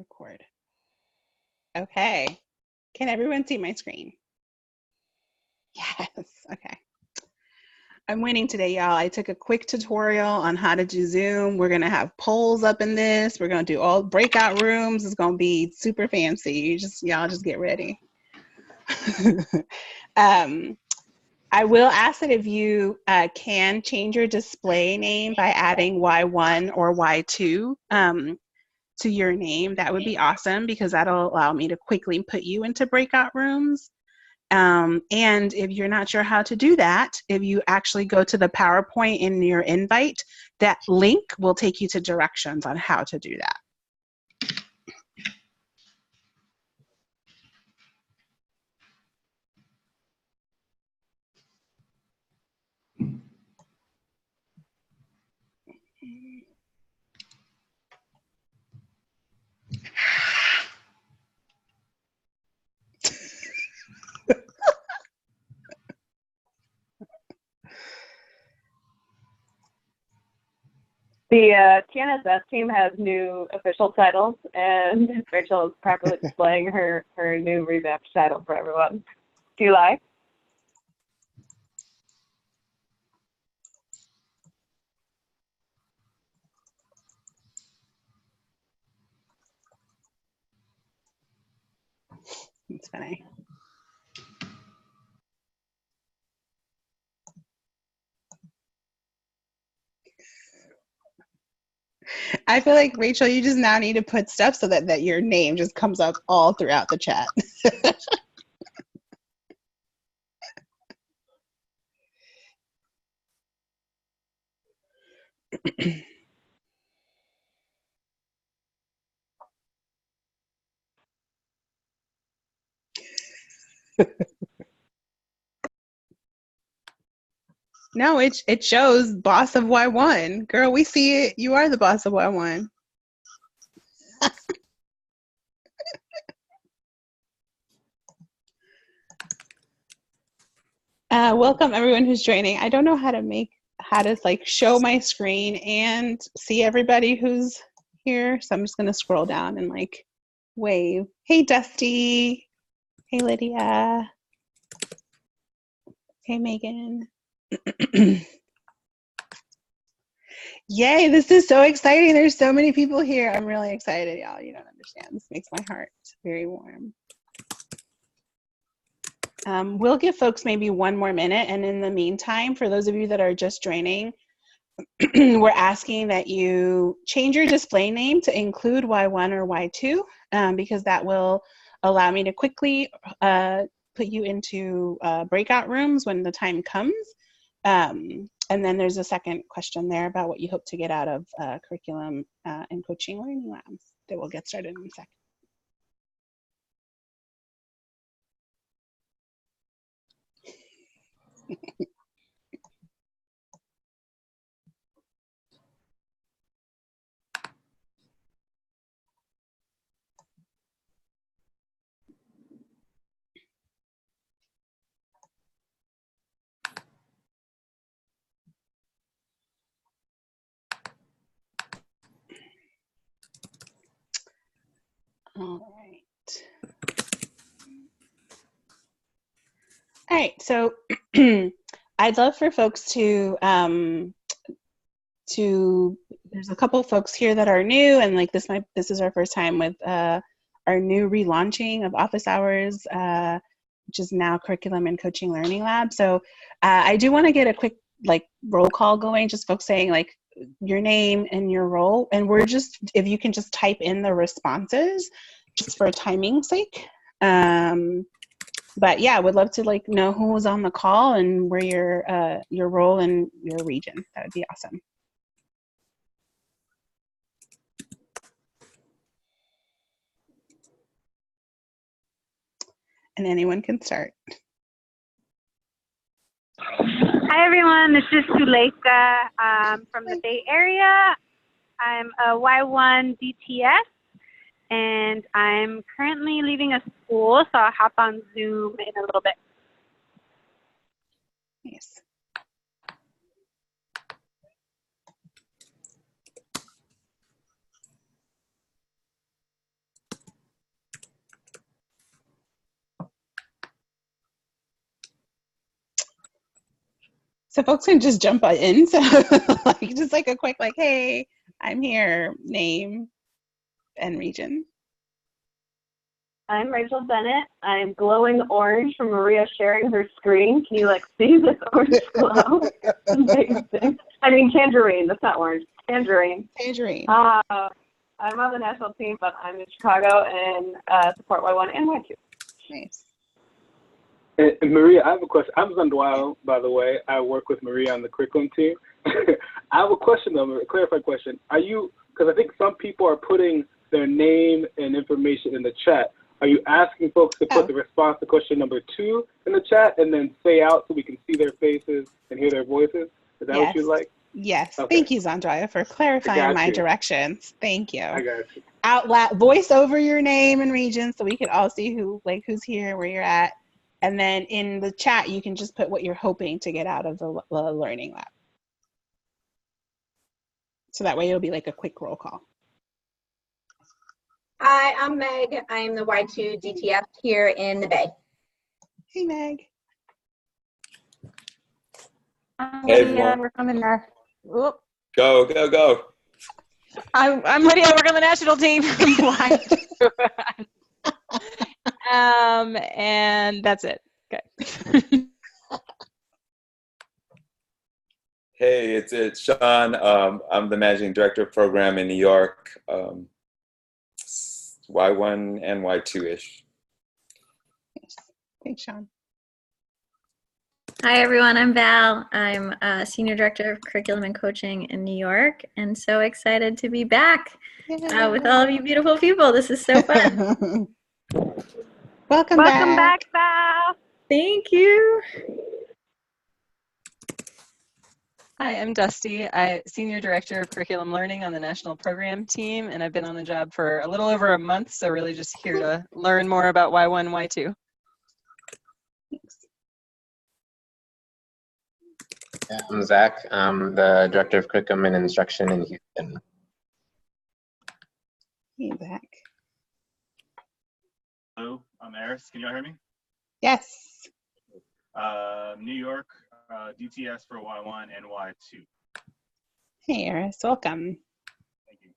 Record. Okay. Can everyone see my screen? Yes. Okay. I'm winning today, y'all. I took a quick tutorial on how to do Zoom. We're going to have polls up in this. We're going to do all breakout rooms. It's going to be super fancy. Y'all just get ready. I will ask that if you can change your display name by adding Y1 or Y2 to your name, that would be awesome, because that'll allow me to quickly put you into breakout rooms. And if you're not sure how to do that, if you actually go to the PowerPoint in your invite, that link will take you to directions on how to do that. The TNSS team has new official titles, and Rachel is properly displaying her new revamped title for everyone. Do you like? It's funny. I feel like, Rachel, you just now need to put stuff so that your name just comes up all throughout the chat. No, it shows boss of Y1. Girl, we see it. You are the boss of Y1. Welcome everyone who's joining. I don't know how to like show my screen and see everybody who's here. So I'm just gonna scroll down and like wave. Hey Dusty. Hey Lydia. Hey Megan. Yay, this is so exciting. There's so many people here. I'm really excited, y'all. You don't understand. This makes my heart very warm. We'll give folks maybe one more minute, and in the meantime, for those of you that are just joining, we're asking that you change your display name to include Y1 or Y2, because that will allow me to quickly put you into breakout rooms when the time comes. And then there's a second question there about what you hope to get out of curriculum and coaching learning labs that we'll get started in a second. All right, so I'd love for folks to there's a couple folks here that are new, and like this is our first time with our new relaunching of office hours, which is now Curriculum and Coaching Learning Lab. So I do want to get a quick like roll call going, just folks saying like your name and your role, and we're just, if you can just type in the responses just for timing's sake. But yeah, I would love to like know who was on the call and where your role and your region. That would be awesome. And anyone can start. Hi everyone, this is Suleika from the Bay Area. I'm a Y1 DTS, and I'm currently leaving a school, so I'll hop on Zoom in a little bit. Nice. So folks can just jump in. So like, just like a quick, like, hey, I'm here, name and region. I'm Rachel Bennett. I'm glowing orange from Maria sharing her screen. Can you like see this orange glow? Amazing. I mean tangerine. That's not orange. Tangerine. Tangerine. I'm on the national team, but I'm in Chicago and support Y1 and Y2. Nice. And Maria, I have a question. I'm Zandwao, by the way. I work with Maria on the curriculum team. I have a question, though, a clarified question. Are you, because I think some people are putting their name and information in the chat. Are you asking folks to put the response to question number 2 in the chat and then say out so we can see their faces and hear their voices? Is that what you'd like? Yes. Okay. Thank you, Zandria, for clarifying my directions. Thank you. I got you. Out loud, voice over your name and region so we can all see who's here, where you're at. And then in the chat, you can just put what you're hoping to get out of the learning lab. So that way it'll be like a quick roll call. Hi, I'm Meg. I'm the Y2 DTF here in the Bay. Hey, Meg. Hey, everyone. We're coming there. Whoop. Go, go, go. I'm Lydia. I work on the national team. And that's it. Okay. Hey, it's Sean. I'm the managing director of program in New York. Y1 and Y2-ish. Thanks, Sean. Hi, everyone. I'm Val. I'm a senior director of curriculum and coaching in New York, and so excited to be back with all of you beautiful people. This is so fun. Welcome back, Val. Thank you. Hi, I'm Dusty. I'm Senior Director of Curriculum Learning on the National Program Team, and I've been on the job for a little over a month, so really just here to learn more about Y1, Y2. I'm Zach. I'm the Director of Curriculum and Instruction in Houston. Hey, Zach. Hello, I'm Eris. Can you all hear me? Yes. New York, DTS for Y1 and Y2. Hey, Eris. Welcome. Thank you.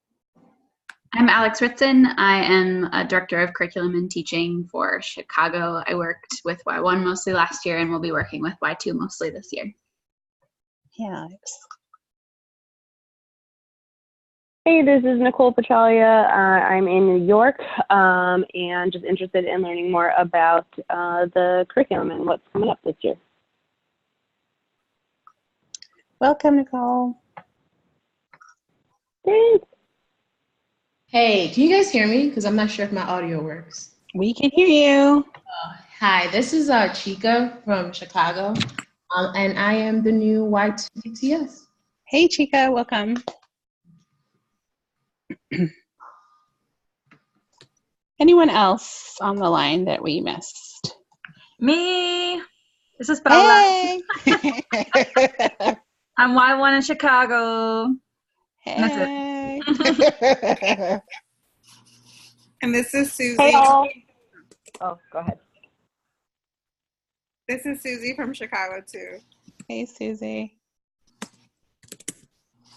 I'm Alex Ritson. I am a Director of Curriculum and Teaching for Chicago. I worked with Y1 mostly last year and will be working with Y2 mostly this year. Hey, Alex. Hey, this is Nicole Petralia. I'm in New York and just interested in learning more about the curriculum and what's coming up this year. Welcome, Nicole. Thanks. Hey, can you guys hear me? Because I'm not sure if my audio works. We can hear you. Hi, this is Chica from Chicago, and I am the new Y2 DTS. Hey, Chica. Welcome. Anyone else on the line that we missed? Me. This is Paula. Hey. I'm Y1 in Chicago. Hey. That's it. And this is Susie. Hey, all. Oh, go ahead. This is Susie from Chicago, too. Hey, Susie.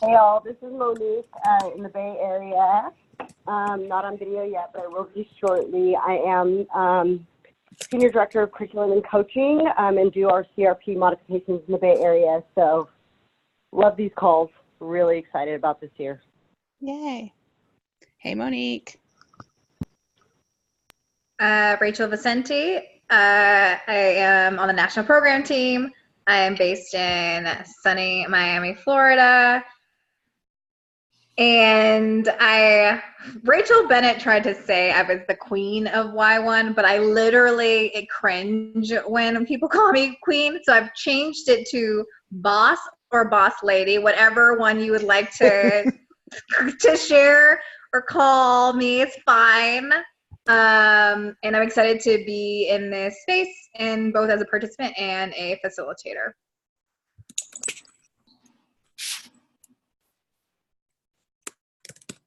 Hey, all. This is Monique in the Bay Area. Not on video yet, but I will be shortly. I am Senior Director of Curriculum and Coaching and do our CRP modifications in the Bay Area. So love these calls. Really excited about this year. Yay. Hey, Monique. Rachel Vicente. I am on the national program team. I am based in sunny Miami, Florida. And Rachel Bennett tried to say I was the queen of Y1, but I literally cringe when people call me queen. So I've changed it to boss or boss lady, whatever one you would like to to share or call me, it's fine. And I'm excited to be in this space, and both as a participant and a facilitator.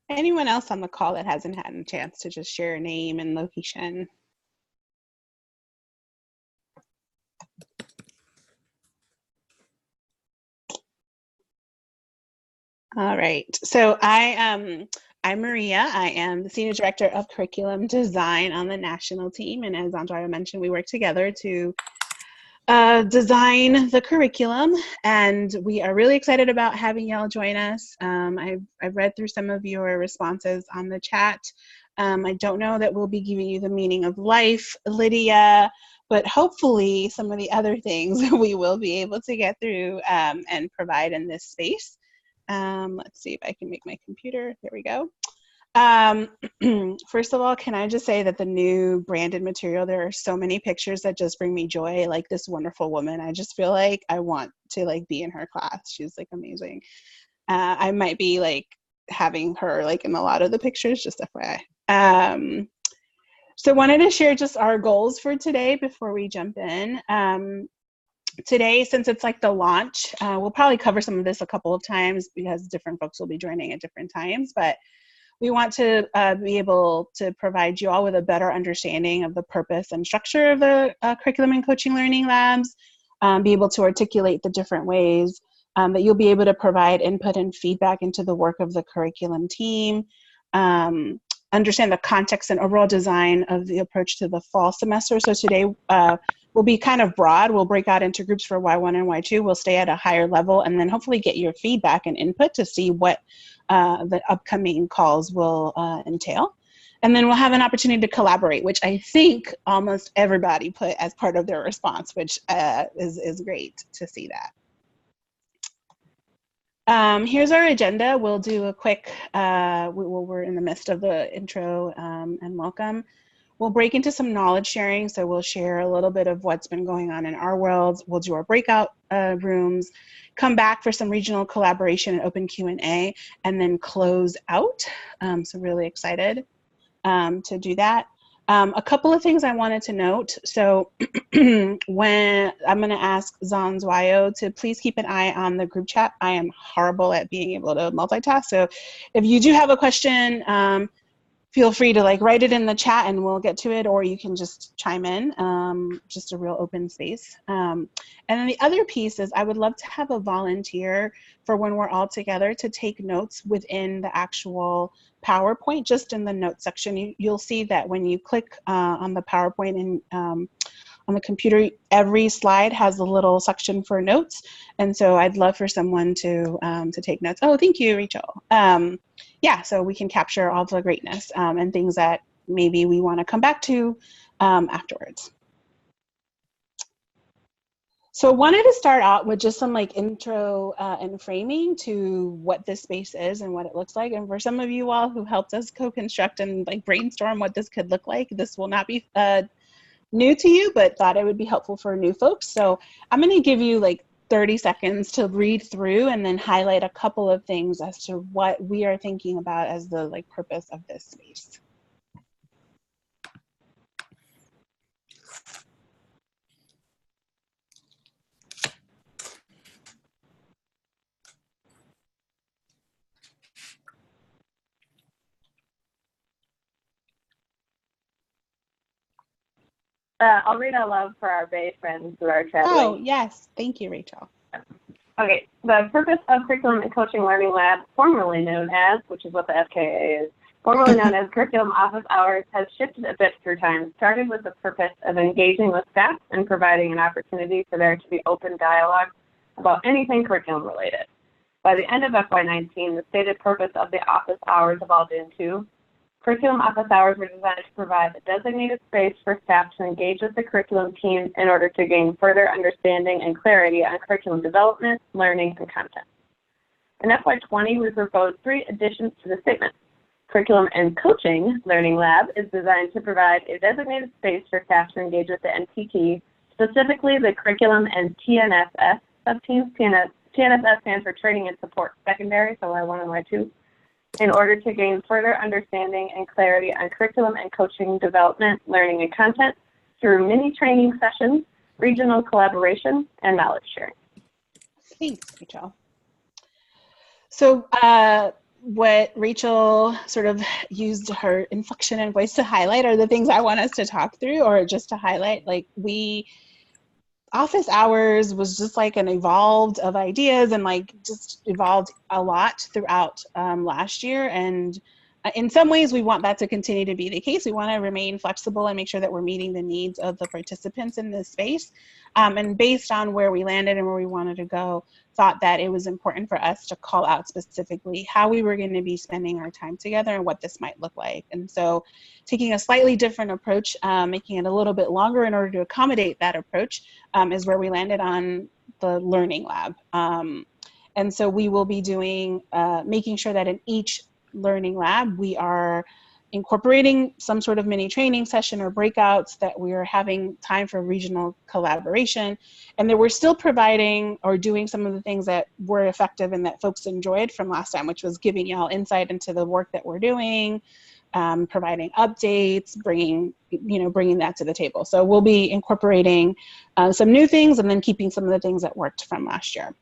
Anyone else on the call that hasn't had a chance to just share a name and location? All right. So I'm Maria. I am the Senior Director of Curriculum Design on the national team. And as Andrea mentioned, we work together to design the curriculum. And we are really excited about having y'all join us. I've read through some of your responses on the chat. I don't know that we'll be giving you the meaning of life, Lydia, but hopefully some of the other things we will be able to get through and provide in this space. Let's see if I can make my computer. There we go. First of all, can I just say that the new branded material, there are so many pictures that just bring me joy, like this wonderful woman. I just feel like I want to like be in her class. She's like amazing. I might be like having her like in a lot of the pictures, just FYI. So wanted to share just our goals for today before we jump in. Today, since it's like the launch, we'll probably cover some of this a couple of times because different folks will be joining at different times, but we want to be able to provide you all with a better understanding of the purpose and structure of the Curriculum and Coaching Learning Labs, be able to articulate the different ways that you'll be able to provide input and feedback into the work of the curriculum team, understand the context and overall design of the approach to the fall semester. So today will be kind of broad. We'll break out into groups for Y1 and Y2. We'll stay at a higher level and then hopefully get your feedback and input to see what the upcoming calls will entail. And then we'll have an opportunity to collaborate, which I think almost everybody put as part of their response, which is great to see that. Here's our agenda. We'll do a quick, we're in the midst of the intro and welcome. We'll break into some knowledge sharing. So we'll share a little bit of what's been going on in our world. We'll do our breakout rooms, come back for some regional collaboration and open Q&A, and then close out. So really excited to do that. A couple of things I wanted to note. So when I'm going to ask Zanzwayo to please keep an eye on the group chat. I am horrible at being able to multitask. So if you do have a question, feel free to like write it in the chat and we'll get to it, or you can just chime in, just a real open space. And then the other piece is I would love to have a volunteer for when we're all together to take notes within the actual PowerPoint, just in the notes section. You'll see that when you click on the PowerPoint and on the computer, every slide has a little section for notes. And so I'd love for someone to take notes. Oh, thank you, Rachel. Yeah, so we can capture all the greatness and things that maybe we want to come back to afterwards. So I wanted to start out with just some like intro and framing to what this space is and what it looks like. And for some of you all who helped us co-construct and like brainstorm what this could look like, this will not be new to you, but thought it would be helpful for new folks. So I'm going to give you like 30 seconds to read through and then highlight a couple of things as to what we are thinking about as the like purpose of this space. I'll read out loud for our Bay friends who are traveling. Oh, yes. Thank you, Rachel. Okay. The purpose of Curriculum and Coaching Learning Lab, formerly known as, which is what the FKA is, formerly known as Curriculum Office Hours, has shifted a bit through time. Started with the purpose of engaging with staff and providing an opportunity for there to be open dialogue about anything curriculum related. By the end of FY19, the stated purpose of the office hours evolved into Curriculum Office Hours were designed to provide a designated space for staff to engage with the curriculum team in order to gain further understanding and clarity on curriculum development, learning, and content. In FY20, we proposed 3 additions to the statement. Curriculum and Coaching Learning Lab is designed to provide a designated space for staff to engage with the NPT, specifically the Curriculum and TNSS subteams. TNSS stands for Training and Support Secondary, so Y1 and Y2. In order to gain further understanding and clarity on curriculum and coaching development, learning, and content through mini training sessions, regional collaboration, and knowledge sharing. Thanks, Rachel. So what Rachel sort of used her inflection and voice to highlight are the things I want us to talk through, or just to highlight. Like office hours was just like an evolved of ideas and like just evolved a lot throughout last year. And in some ways, we want that to continue to be the case. We want to remain flexible and make sure that we're meeting the needs of the participants in this space. And based on where we landed and where we wanted to go, thought that it was important for us to call out specifically how we were going to be spending our time together and what this might look like. And so taking a slightly different approach, making it a little bit longer in order to accommodate that approach, is where we landed on the Learning Lab. And so we will be doing, making sure that in each Learning Lab, we are incorporating some sort of mini training session or breakouts, that we are having time for regional collaboration, and that we're still providing or doing some of the things that were effective and that folks enjoyed from last time, which was giving y'all insight into the work that we're doing, providing updates, bringing that to the table. So we'll be incorporating some new things and then keeping some of the things that worked from last year.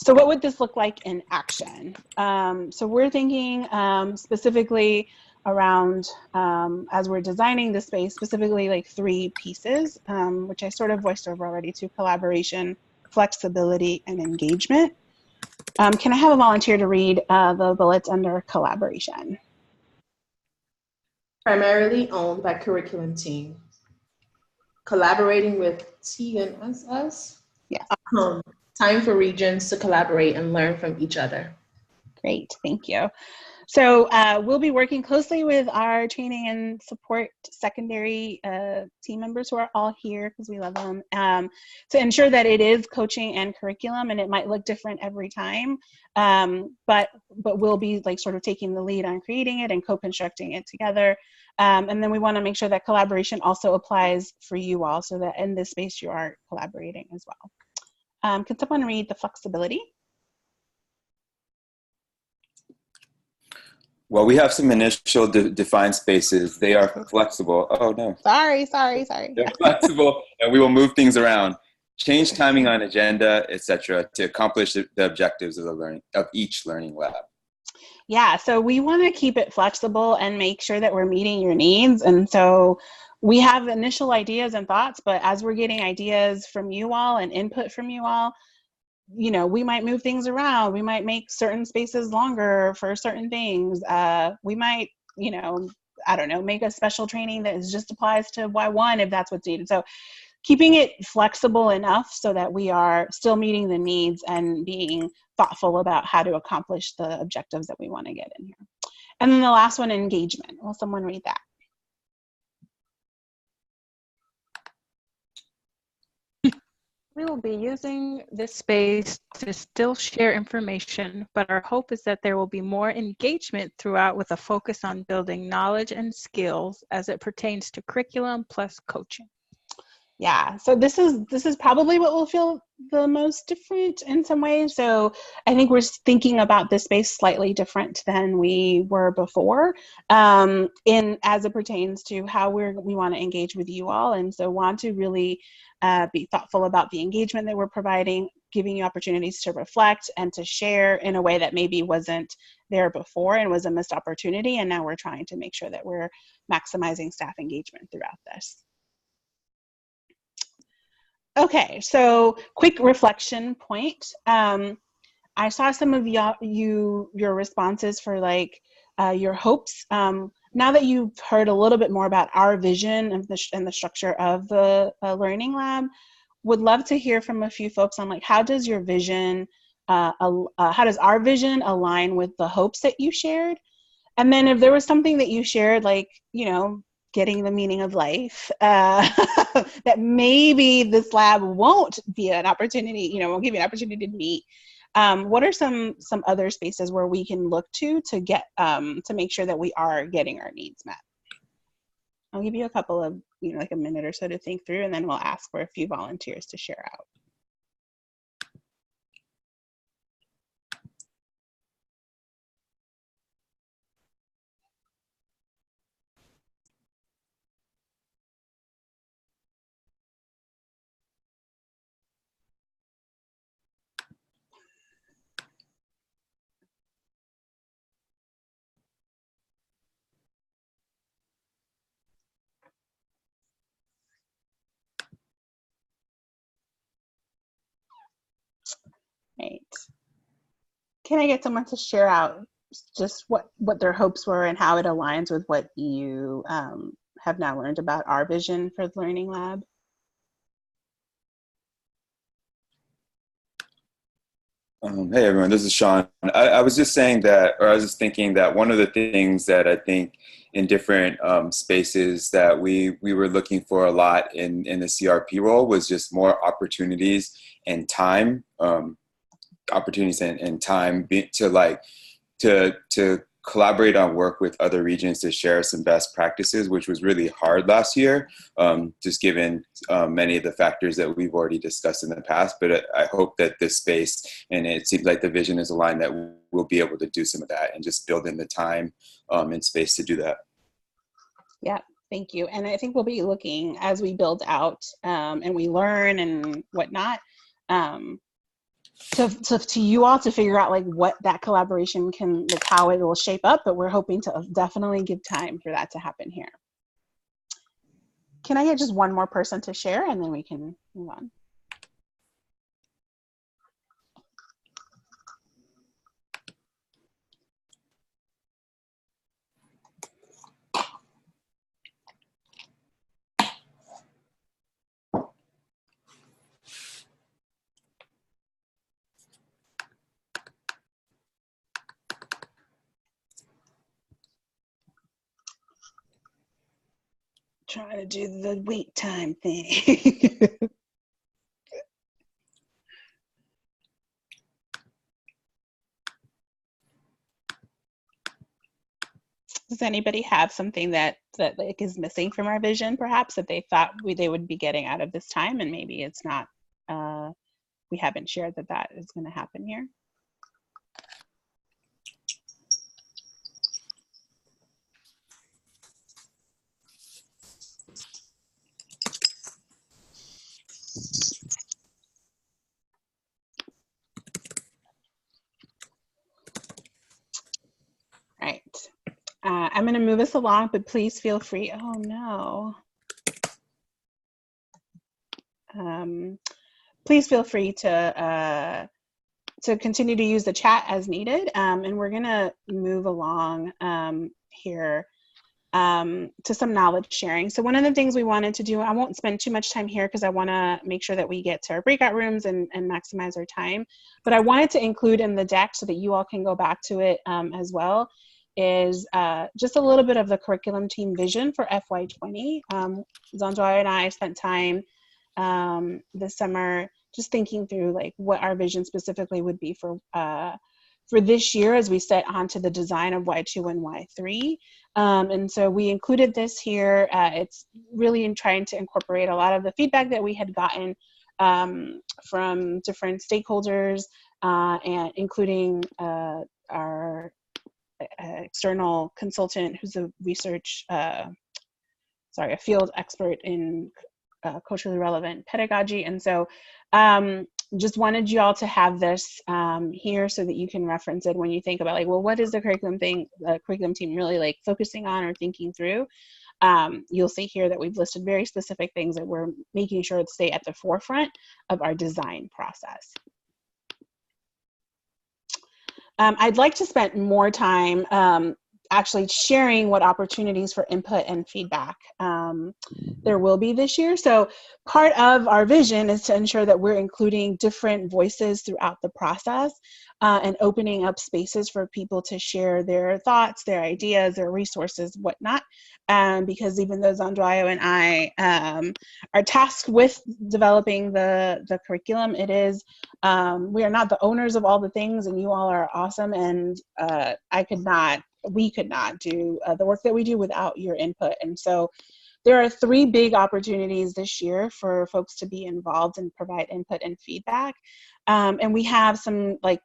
So what would this look like in action? So we're thinking specifically around, as we're designing the space, specifically like 3 pieces, which I sort of voiced over already, to collaboration, flexibility, and engagement. Can I have a volunteer to read the bullets under collaboration? Primarily owned by curriculum team. Collaborating with TNSS. Yes. Time for regions to collaborate and learn from each other. Great, thank you. So we'll be working closely with our training and support secondary team members who are all here because we love them, to ensure that it is coaching and curriculum, and it might look different every time, but we'll be like sort of taking the lead on creating it and co-constructing it together. And then we want to make sure that collaboration also applies for you all, so that in this space you are collaborating as well. Can someone read the flexibility? Well, we have some initial defined spaces. They are flexible. Oh, no. Sorry. They're flexible, and we will move things around, change timing on agenda, etc., to accomplish the objectives of each learning lab. Yeah, so we want to keep it flexible and make sure that we're meeting your needs. And so we have initial ideas and thoughts, but as we're getting ideas from you all and input from you all, we might move things around. We might make certain spaces longer for certain things. We might, I don't know, make a special training that just applies to Y1 if that's what's needed. So keeping it flexible enough so that we are still meeting the needs and being thoughtful about how to accomplish the objectives that we want to get in here. And then the last one, engagement. Will someone read that? We will be using this space to still share information, but our hope is that there will be more engagement throughout, with a focus on building knowledge and skills as it pertains to curriculum plus coaching. Yeah, so this is probably what will feel the most different in some ways. So I think we're thinking about this space slightly different than we were before, in as it pertains to how we want to engage with you all, and so want to really be thoughtful about the engagement that we're providing, giving you opportunities to reflect and to share in a way that maybe wasn't there before and was a missed opportunity. And now we're trying to make sure that we're maximizing staff engagement throughout this. Okay, so quick reflection point. I saw some of your responses for like your hopes. Now that you've heard a little bit more about our vision and the structure of the Learning Lab, would love to hear from a few folks on like how does your vision, how does our vision align with the hopes that you shared? And then if there was something that you shared, like, getting the meaning of life, that maybe this lab won't be an opportunity, won't give you an opportunity to meet. What are some other spaces where we can look to get, to make sure that we are getting our needs met? I'll give you a couple of, like a minute or so to think through, and then we'll ask for a few volunteers to share out. Can I get someone to share out just what their hopes were and how it aligns with what you have now learned about our vision for the Learning Lab? Hey everyone, this is Sean. I was just saying that, or I was just thinking that one of the things that I think in different spaces that we were looking for a lot in the CRP role was just more opportunities and time, to collaborate on work with other regions to share some best practices, which was really hard last year, just given many of the factors that we've already discussed in the past. But I hope that this space, and it seems like the vision is aligned, that we'll be able to do some of that and just build in the time and space to do that. Yeah, thank you. And I think we'll be looking as we build out and we learn and whatnot, to you all to figure out like what that collaboration can, like how it will shape up, but we're hoping to definitely give time for that to happen here. Can I get just one more person to share and then we can move on? Trying to do the wait time thing. Does anybody have something that like is missing from our vision, perhaps, that they thought they would be getting out of this time, and maybe it's not, we haven't shared that is going to happen here? Right. I'm going to move us along, but please feel free. Oh no. Please feel free to continue to use the chat as needed, and we're going to move along here to some knowledge sharing. So one of the things we wanted to do, I won't spend too much time here because I want to make sure that we get to our breakout rooms and maximize our time, but I wanted to include in the deck so that you all can go back to it as well, is just a little bit of the curriculum team vision for FY20. Zanjoy and I spent time this summer just thinking through like what our vision specifically would be for this year as we set onto the design of Y2 and Y3. And so we included this here. It's really in trying to incorporate a lot of the feedback that we had gotten from different stakeholders, and including our external consultant who's a a field expert in culturally relevant pedagogy. And so just wanted you all to have this here so that you can reference it when you think about like, well, what is the curriculum team really like focusing on or thinking through? You'll see here that we've listed very specific things that we're making sure to stay at the forefront of our design process. I'd like to spend more time actually sharing what opportunities for input and feedback there will be this year. So part of our vision is to ensure that we're including different voices throughout the process and opening up spaces for people to share their thoughts, their ideas, their resources, whatnot. Because even though Zandrayo and I are tasked with developing the curriculum, it is, we are not the owners of all the things, and you all are awesome, and we could not do the work that we do without your input. And so there are 3 big opportunities this year for folks to be involved and provide input and feedback. And we have some like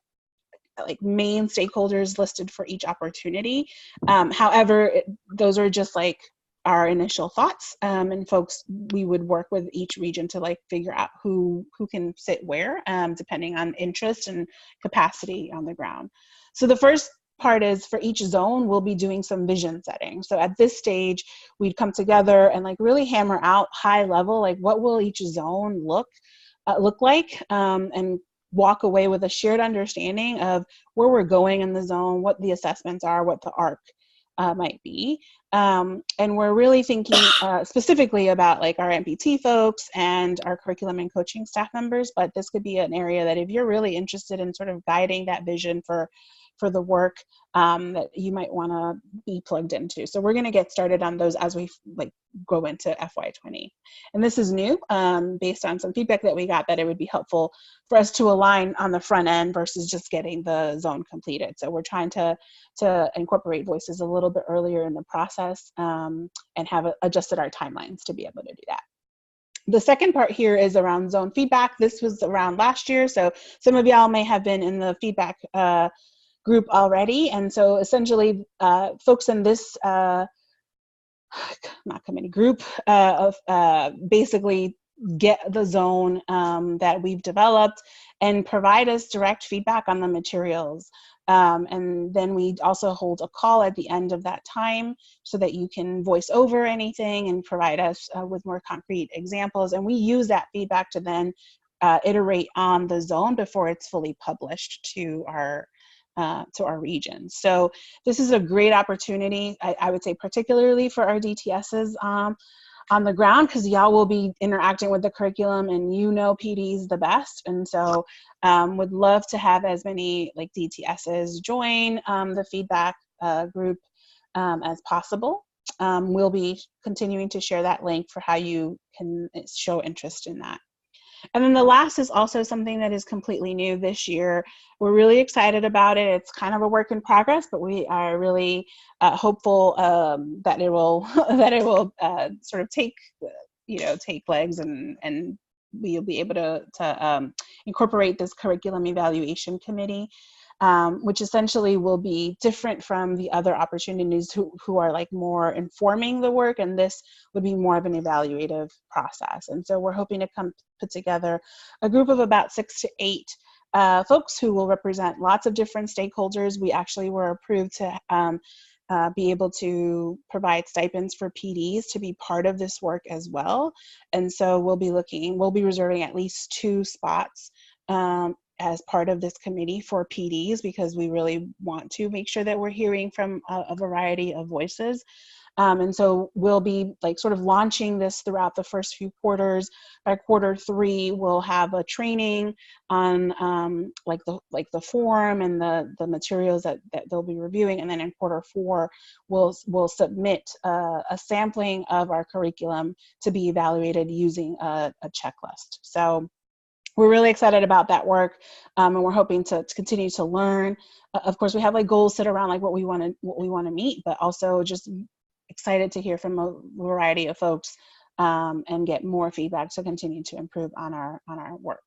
main stakeholders listed for each opportunity. However, those are just like our initial thoughts, and folks, we would work with each region to like figure out who can sit where, depending on interest and capacity on the ground. So the first part is for each zone, we'll be doing some vision setting. So at this stage, we'd come together and like really hammer out high level, like what will each zone look like, and walk away with a shared understanding of where we're going in the zone, what the assessments are, what the arc might be. And we're really thinking specifically about like our MPT folks and our curriculum and coaching staff members, but this could be an area that if you're really interested in sort of guiding that vision for the work that you might want to be plugged into. So we're going to get started on those as we like go into FY20. And this is new based on some feedback that we got that it would be helpful for us to align on the front end versus just getting the zone completed. So we're trying to incorporate voices a little bit earlier in the process and have adjusted our timelines to be able to do that. The second part here is around zone feedback. This was around last year, so some of y'all may have been in the feedback group already, and so essentially folks in this not committee group of basically get the zone that we've developed and provide us direct feedback on the materials. And then we also hold a call at the end of that time so that you can voice over anything and provide us with more concrete examples. And we use that feedback to then iterate on the zone before it's fully published to our region. So this is a great opportunity, I would say, particularly for our DTSs on the ground, because y'all will be interacting with the curriculum and you know PDs the best. And so would love to have as many like DTSs join the feedback group as possible. We'll be continuing to share that link for how you can show interest in that. And then the last is also something that is completely new this year. We're really excited about it. It's kind of a work in progress, but we are really hopeful that it will sort of take legs and we'll be able to incorporate this curriculum evaluation committee, which essentially will be different from the other opportunities who are like more informing the work, and this would be more of an evaluative process. And so we're hoping to put together a group of about 6 to 8 folks who will represent lots of different stakeholders. We actually were approved to be able to provide stipends for PDs to be part of this work as well. And so we'll be reserving at least 2 spots as part of this committee for PDs, because we really want to make sure that we're hearing from a variety of voices. And so we'll be like sort of launching this throughout the first few quarters. By quarter 3, we'll have a training on like the form and the materials that they'll be reviewing. And then in quarter 4, we'll submit a sampling of our curriculum to be evaluated using a checklist. So we're really excited about that work, and we're hoping to continue to learn. Of course, we have like goals set around like what we want to meet, but also just excited to hear from a variety of folks and get more feedback to continue to improve on our work.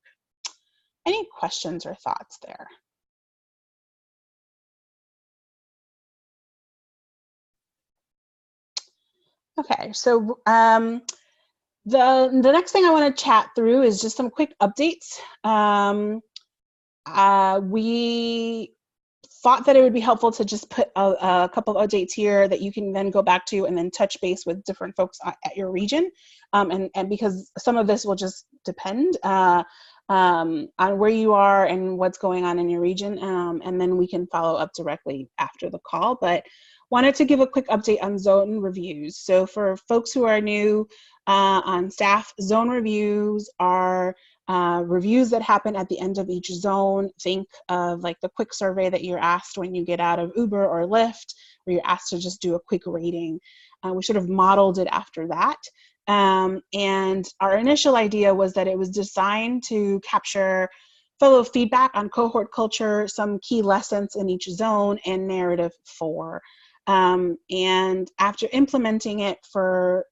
Any questions or thoughts there? Okay, so the next thing I want to chat through is just some quick updates. We thought that it would be helpful to just put a couple of updates here that you can then go back to and then touch base with different folks at your region. And because some of this will just depend on where you are and what's going on in your region. And then we can follow up directly after the call. But wanted to give a quick update on zone reviews. So for folks who are new on staff, zone reviews are reviews that happen at the end of each zone. Think of like the quick survey that you're asked when you get out of Uber or Lyft, where you're asked to just do a quick rating. We sort of modeled it after that. And our initial idea was that it was designed to capture fellow feedback on cohort culture, some key lessons in each zone, and narrative 4. And after implementing it for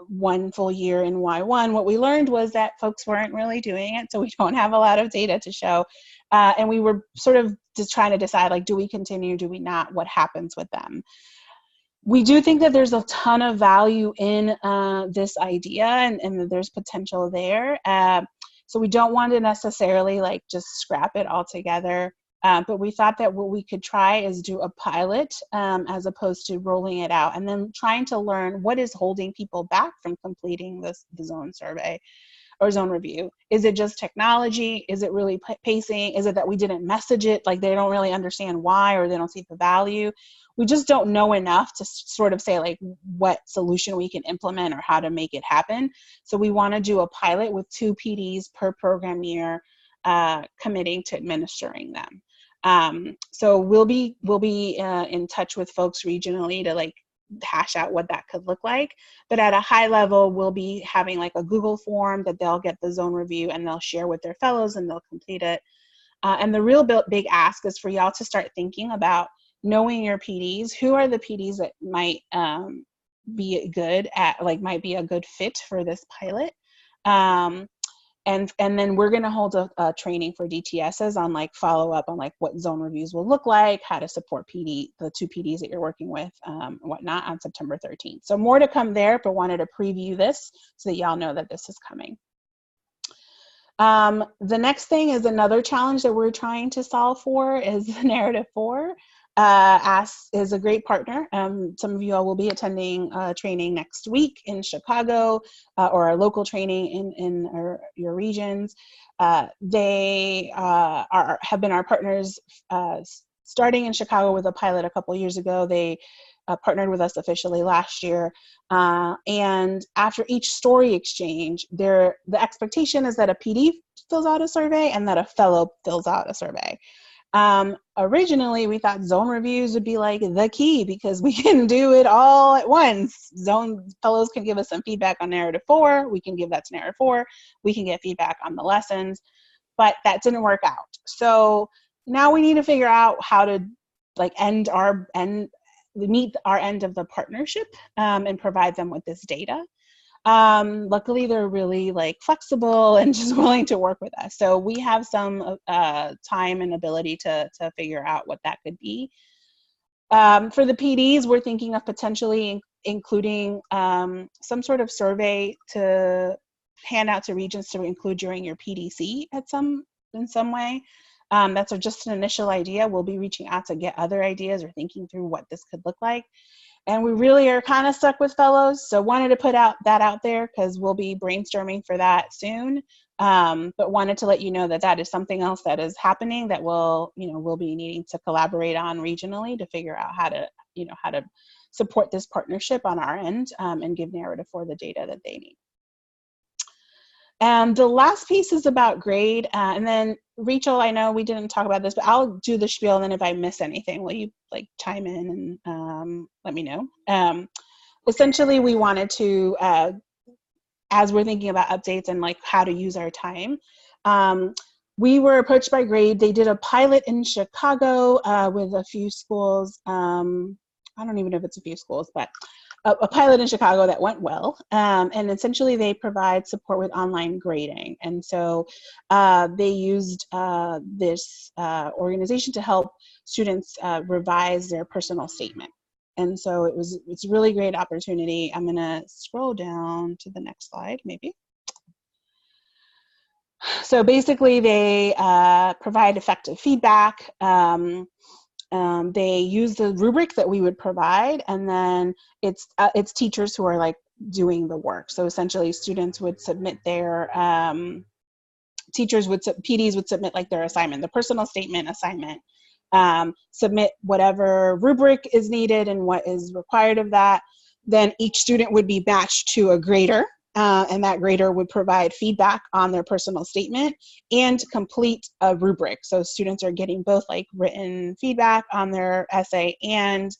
1 full year in Y1, what we learned was that folks weren't really doing it, so we don't have a lot of data to show. And we were sort of just trying to decide, like, do we continue, do we not, what happens with them? We do think that there's a ton of value in this idea, and that there's potential there. So we don't want to necessarily like just scrap it altogether. But we thought that what we could try is do a pilot as opposed to rolling it out, and then trying to learn what is holding people back from completing the zone survey. or zone review? Is it just technology? Is it really pacing? Is it that we didn't message it, like they don't really understand why, or they don't see the value? We just don't know enough to sort of say like what solution we can implement or how to make it happen. So we want to do a pilot with 2 PDs per program year committing to administering them. So we'll be in touch with folks regionally to like hash out what that could look like. But at a high level, we'll be having like a Google form that they'll get the zone review and they'll share with their fellows and they'll complete it. And the real big ask is for y'all to start thinking about knowing your PDs. Who are the PDs that might be good at, like might be a good fit for this pilot? And then we're going to hold a training for DTSs on like follow up on like what zone reviews will look like, how to support the 2 PDs that you're working with, and whatnot on September 13th. So more to come there, but wanted to preview this so that y'all know that this is coming. The next thing is another challenge that we're trying to solve for is the Narrative 4. Is a great partner. Some of you all will be attending training next week in Chicago or a local training in your regions. They have been our partners starting in Chicago with a pilot a couple years ago. They partnered with us officially last year. And after each story exchange, the expectation is that a PD fills out a survey and that a fellow fills out a survey. Originally, we thought zone reviews would be like the key because we can do it all at once. Zone fellows can give us some feedback on Narrative 4. We can give that to Narrative 4. We can get feedback on the lessons, but that didn't work out. So now we need to figure out how to like meet our end of the partnership and provide them with this data. Luckily, they're really like flexible and just willing to work with us. So we have some time and ability to figure out what that could be. For the PDs, we're thinking of potentially including some sort of survey to hand out to regions to include during your PDC in some way. That's just an initial idea. We'll be reaching out to get other ideas or thinking through what this could look like. And we really are kind of stuck with fellows, so wanted to put that out there because we'll be brainstorming for that soon. But wanted to let you know that that is something else that is happening that we'll be needing to collaborate on regionally to figure out how to support this partnership on our end and give Narrative 4 the data that they need. And the last piece is about Graide. And then Rachel, I know we didn't talk about this, but I'll do the spiel, and then if I miss anything, will you like chime in and let me know? Essentially, we wanted to, as we're thinking about updates and like how to use our time, we were approached by Graide. They did a pilot in Chicago with a few schools. I don't even know if it's a few schools, but a pilot in Chicago that went well, and essentially they provide support with online grading. And so they used this organization to help students revise their personal statement. And so it's a really great opportunity. I'm gonna scroll down to the next slide, maybe. So basically they provide effective feedback. They use the rubric that we would provide, and then it's teachers who are like doing the work. So essentially students would submit their, PDs would submit like their assignment, the personal statement assignment, submit whatever rubric is needed and what is required of that. Then each student would be matched to a grader, and that grader would provide feedback on their personal statement and complete a rubric. So students are getting both like written feedback on their essay and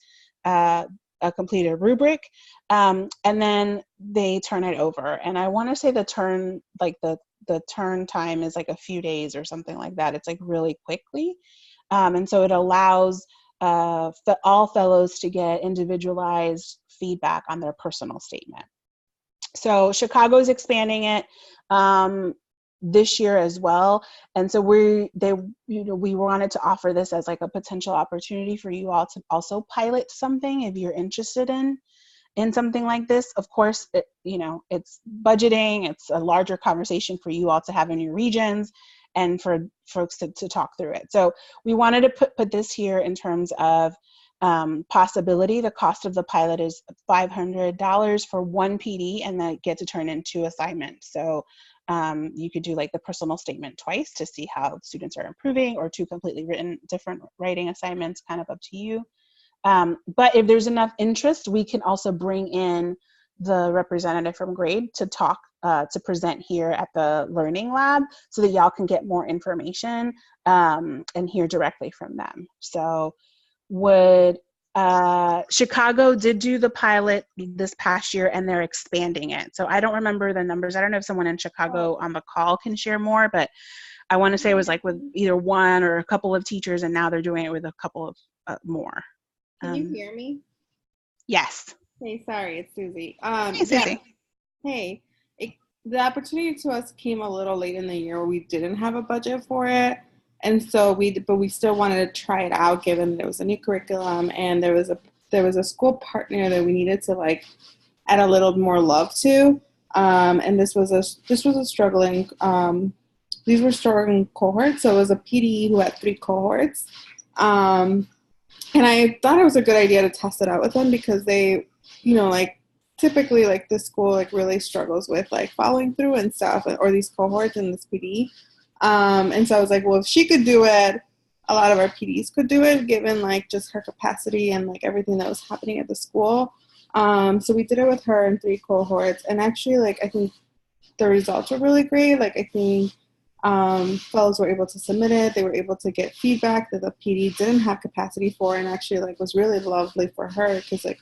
a completed rubric. And then they turn it over. And I want to say the turn time is like a few days or something like that. It's like really quickly. And so it allows all fellows to get individualized feedback on their personal statement. So Chicago's expanding it this year as well, and so we wanted to offer this as like a potential opportunity for you all to also pilot something if you're interested in something like this. Of course, it's budgeting. It's a larger conversation for you all to have in your regions and for folks to talk through it. So we wanted to put this here in terms of possibility. The cost of the pilot is $500 for one PD, and then get to turn in 2 assignments. So you could do like the personal statement twice to see how students are improving, or 2 completely written different writing assignments, kind of up to you. But if there's enough interest, we can also bring in the representative from Graide to talk, to present here at the Learning Lab, so that y'all can get more information and hear directly from them. So Chicago did do the pilot this past year, and they're expanding it. So I don't remember the numbers. I don't know if someone in Chicago on the call can share more, but I want to say it was like with either 1 or a couple of teachers, and now they're doing it with a couple of more. Can you hear me? Yes. Hey, sorry, it's Susie. Hey, Susie. Yeah. Hey, the opportunity to us came a little late in the year where we didn't have a budget for it. And so but we still wanted to try it out, given there was a new curriculum and there was a school partner that we needed to like add a little more love to. And this was a struggling, these were struggling cohorts. So it was a PD who had 3 cohorts. And I thought it was a good idea to test it out with them, because they, like typically like this school like really struggles with like following through and stuff, or these cohorts in this PD. And so I was like, well, if she could do it, a lot of our PDs could do it, given like just her capacity and like everything that was happening at the school. So we did it with her in 3 cohorts, and actually like I think the results were really great. Like I think fellows were able to submit it. They were able to get feedback that the PD didn't have capacity for, and actually like was really lovely for her, because like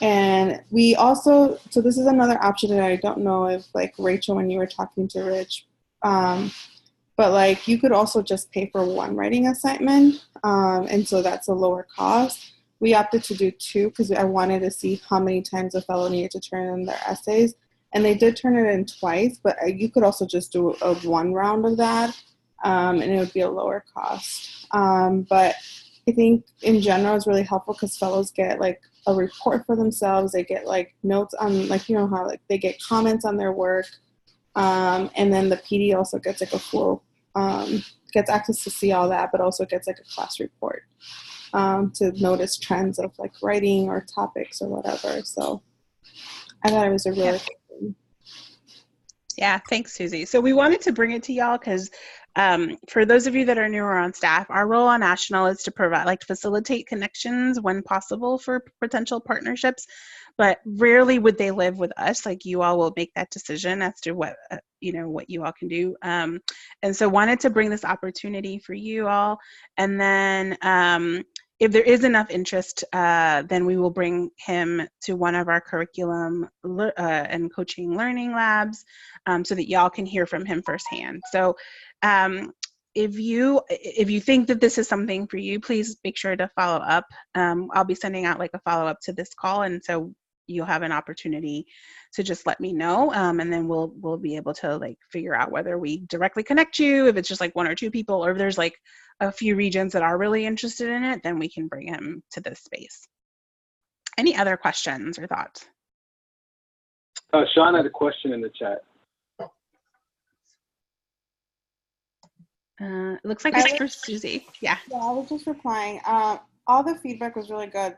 and we also, so this is another option that I don't know if like Rachel, when you were talking to Rich, but like you could also just pay for 1 writing assignment, and so that's a lower cost. We opted to do 2 because I wanted to see how many times a fellow needed to turn in their essays. And they did turn it in twice, but you could also just do a 1 round of that, and it would be a lower cost. But I think in general it's really helpful, because fellows get like a report for themselves. They get like notes on, like, how like they get comments on their work. And then the PD also gets like a full, gets access to see all that, but also gets like a class report to notice trends of like writing or topics or whatever. So I thought it was a really good thing. Yeah, thanks, Susie. So we wanted to bring it to y'all because for those of you that are newer on staff, our role on National is to provide, like, facilitate connections when possible for potential partnerships, but rarely would they live with us. Like, you all will make that decision as to what, what you all can do. And so wanted to bring this opportunity for you all. And then if there is enough interest, then we will bring him to one of our curriculum and coaching learning labs so that y'all can hear from him firsthand. So if you think that this is something for you, please make sure to follow up. I'll be sending out like a follow-up to this call, and so you'll have an opportunity to just let me know, and then we'll be able to like figure out whether we directly connect you, if it's just like 1 or 2 people, or if there's like a few regions that are really interested in it, then we can bring him to this space. Any other questions or thoughts? Sean had a question in the chat. It looks like it's for Susie. Yeah. Yeah, I was just replying. All the feedback was really good.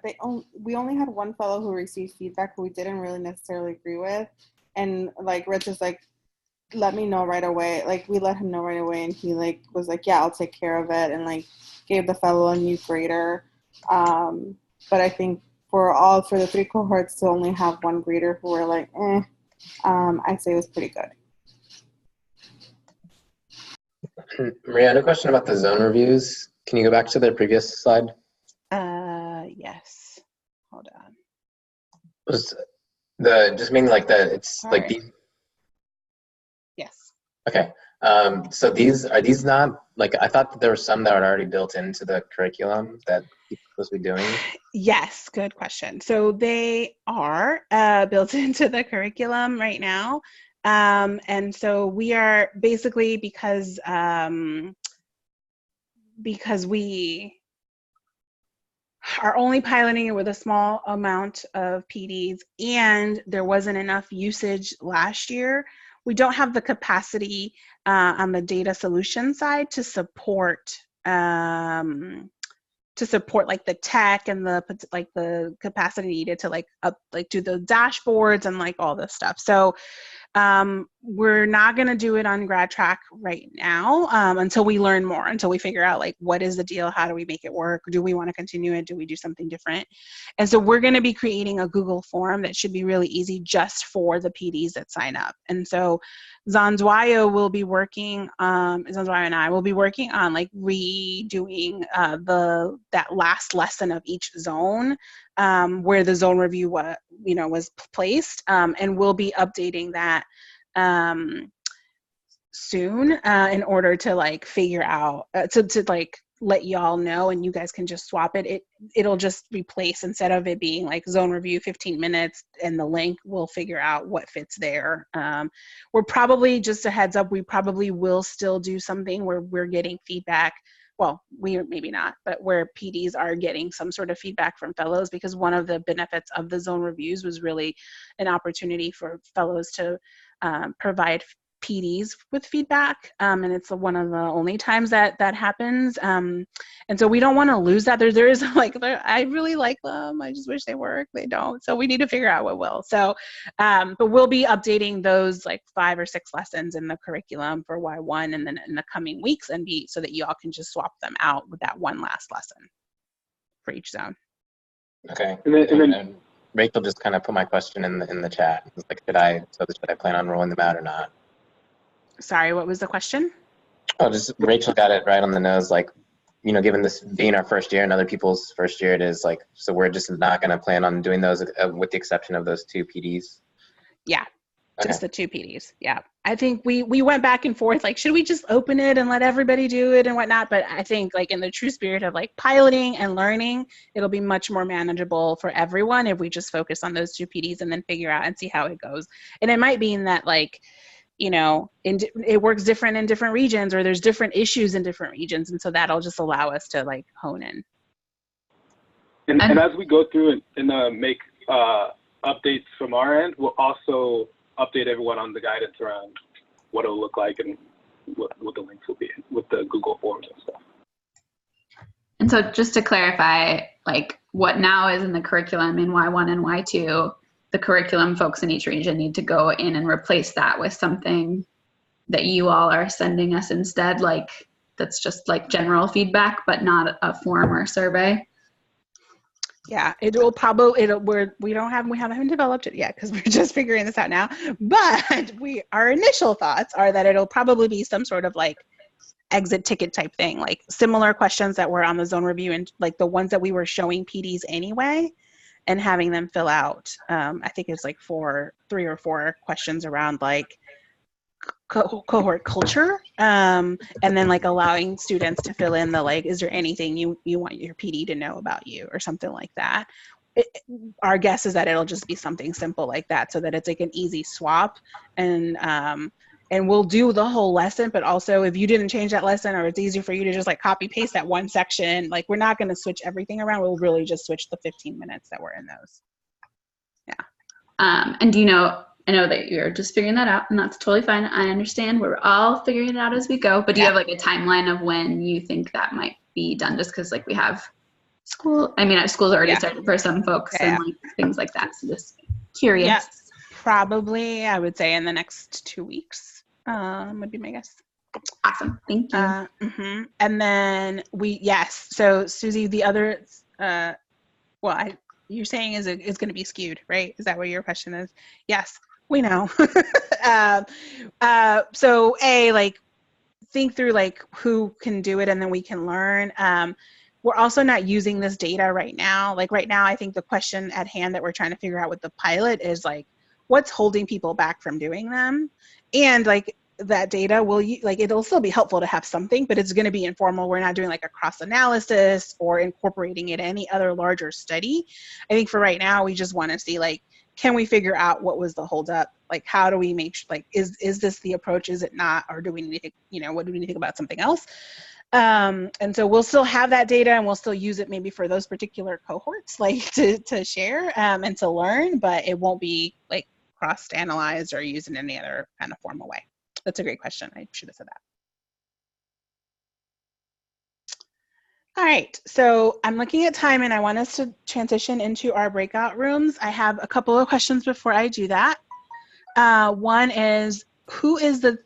We only had 1 fellow who received feedback who we didn't really necessarily agree with, and like Rich is like, let me know right away. Like, we let him know right away, and he like was like, yeah, I'll take care of it, and like gave the fellow a new grader. But I think for the 3 cohorts to only have 1 grader who were like, I'd say it was pretty good. Maria, I had a question about the zone reviews. Can you go back to the previous slide? Yes. Hold on. Was just meaning like that it's like these? Yes. Okay. So are these not, like, I thought that there were some that are already built into the curriculum that people are supposed to be doing? Yes, good question. So they are built into the curriculum right now. And so we are basically, because we are only piloting it with a small amount of PDs, and there wasn't enough usage last year, we don't have the capacity on the data solution side to support to support like the tech and the capacity needed to do the dashboards and like all this stuff. So we're not going to do it on grad track right now until we learn more, until we figure out like what is the deal, how do we make it work, do we want to continue it, do we do something different. And so we're going to be creating a Google form that should be really easy just for the PDs that sign up. And so Zanzwayo will be working, Zanzwayo and I will be working on like redoing that last lesson of each zone where the zone review was placed, and we'll be updating that soon in order to like figure out to like let y'all know, and you guys can just swap it. It'll just replace, instead of it being like zone review 15 minutes and the link, we'll figure out what fits there. We're probably, just a heads up, we probably will still do something where we're getting feedback. Well, maybe not, but where PDs are getting some sort of feedback from fellows, because one of the benefits of the zone reviews was really an opportunity for fellows to provide PDs with feedback, and it's one of the only times that happens, and so we don't want to lose that. There is like, I really like them, I just wish they work, they don't, so we need to figure out what will. So but we'll be updating those like 5 or 6 lessons in the curriculum for Y1 and then in the coming weeks, and so that y'all can just swap them out with that one last lesson for each zone. Okay. And then Rachel just kind of put my question in the chat. It's like, should I plan on rolling them out or not? Sorry, what was the question? Oh, just Rachel got it right on the nose. Like, given this being our first year and other people's first year, it is like, so we're just not going to plan on doing those with the exception of those 2 PDs. Yeah, just the 2 PDs. Yeah, I think we went back and forth, like, should we just open it and let everybody do it and whatnot? But I think like in the true spirit of like piloting and learning, it'll be much more manageable for everyone if we just focus on those 2 PDs and then figure out and see how it goes. And it might mean that like, it works different in different regions, or there's different issues in different regions, and so that'll just allow us to like hone in. And as we go through and make updates from our end, we'll also update everyone on the guidance around what it'll look like and what the links will be with the Google Forms and stuff. And so just to clarify, like what now is in the curriculum in Y1 and Y2, the curriculum folks in each region need to go in and replace that with something that you all are sending us instead, like that's just like general feedback, but not a form or survey. Yeah, we haven't developed it yet because we're just figuring this out now. But our initial thoughts are that it'll probably be some sort of like exit ticket type thing, like similar questions that were on the zone review and like the ones that we were showing PDs anyway, and having them fill out. I think it's like 3 or 4 questions around like cohort culture, and then like allowing students to fill in the like, is there anything you want your PD to know about you or something like that. Our guess is that it'll just be something simple like that, so that it's like an easy swap, and we'll do the whole lesson, but also if you didn't change that lesson, or it's easier for you to just like copy paste that one section, like we're not going to switch everything around. We'll really just switch the 15 minutes that were in those. Yeah. And I know that you're just figuring that out, and that's totally fine. I understand. We're all figuring it out as we go, but do you have like a timeline of when you think that might be done? Just because like we have school's already started for some folks and like things like that. So just curious. Yeah, probably I would say in the next 2 weeks. Would be my guess. Awesome, thank you. And then so Susie, the other, you're saying is going to be skewed, right? Is that what your question is? Yes, we know. So like think through like who can do it, and then we can learn. We're also not using this data right now. Like right now, I think the question at hand that we're trying to figure out with the pilot is like, what's holding people back from doing them? And like that data it'll still be helpful to have something, but it's going to be informal. We're not doing like a cross analysis or incorporating it in any other larger study. I think for right now, we just want to see like, can we figure out what was the holdup? Like, how do we make like, is this the approach? Is it not? Or do we need to, what do we need to think about something else? And so we'll still have that data, and we'll still use it maybe for those particular cohorts, like to share and to learn, but it won't be like cross-analyzed or used in any other kind of formal way. That's a great question. I should have said All right, so I'm looking at time and I want us to transition into our breakout rooms. I have a couple of questions before I do that. One is, who is the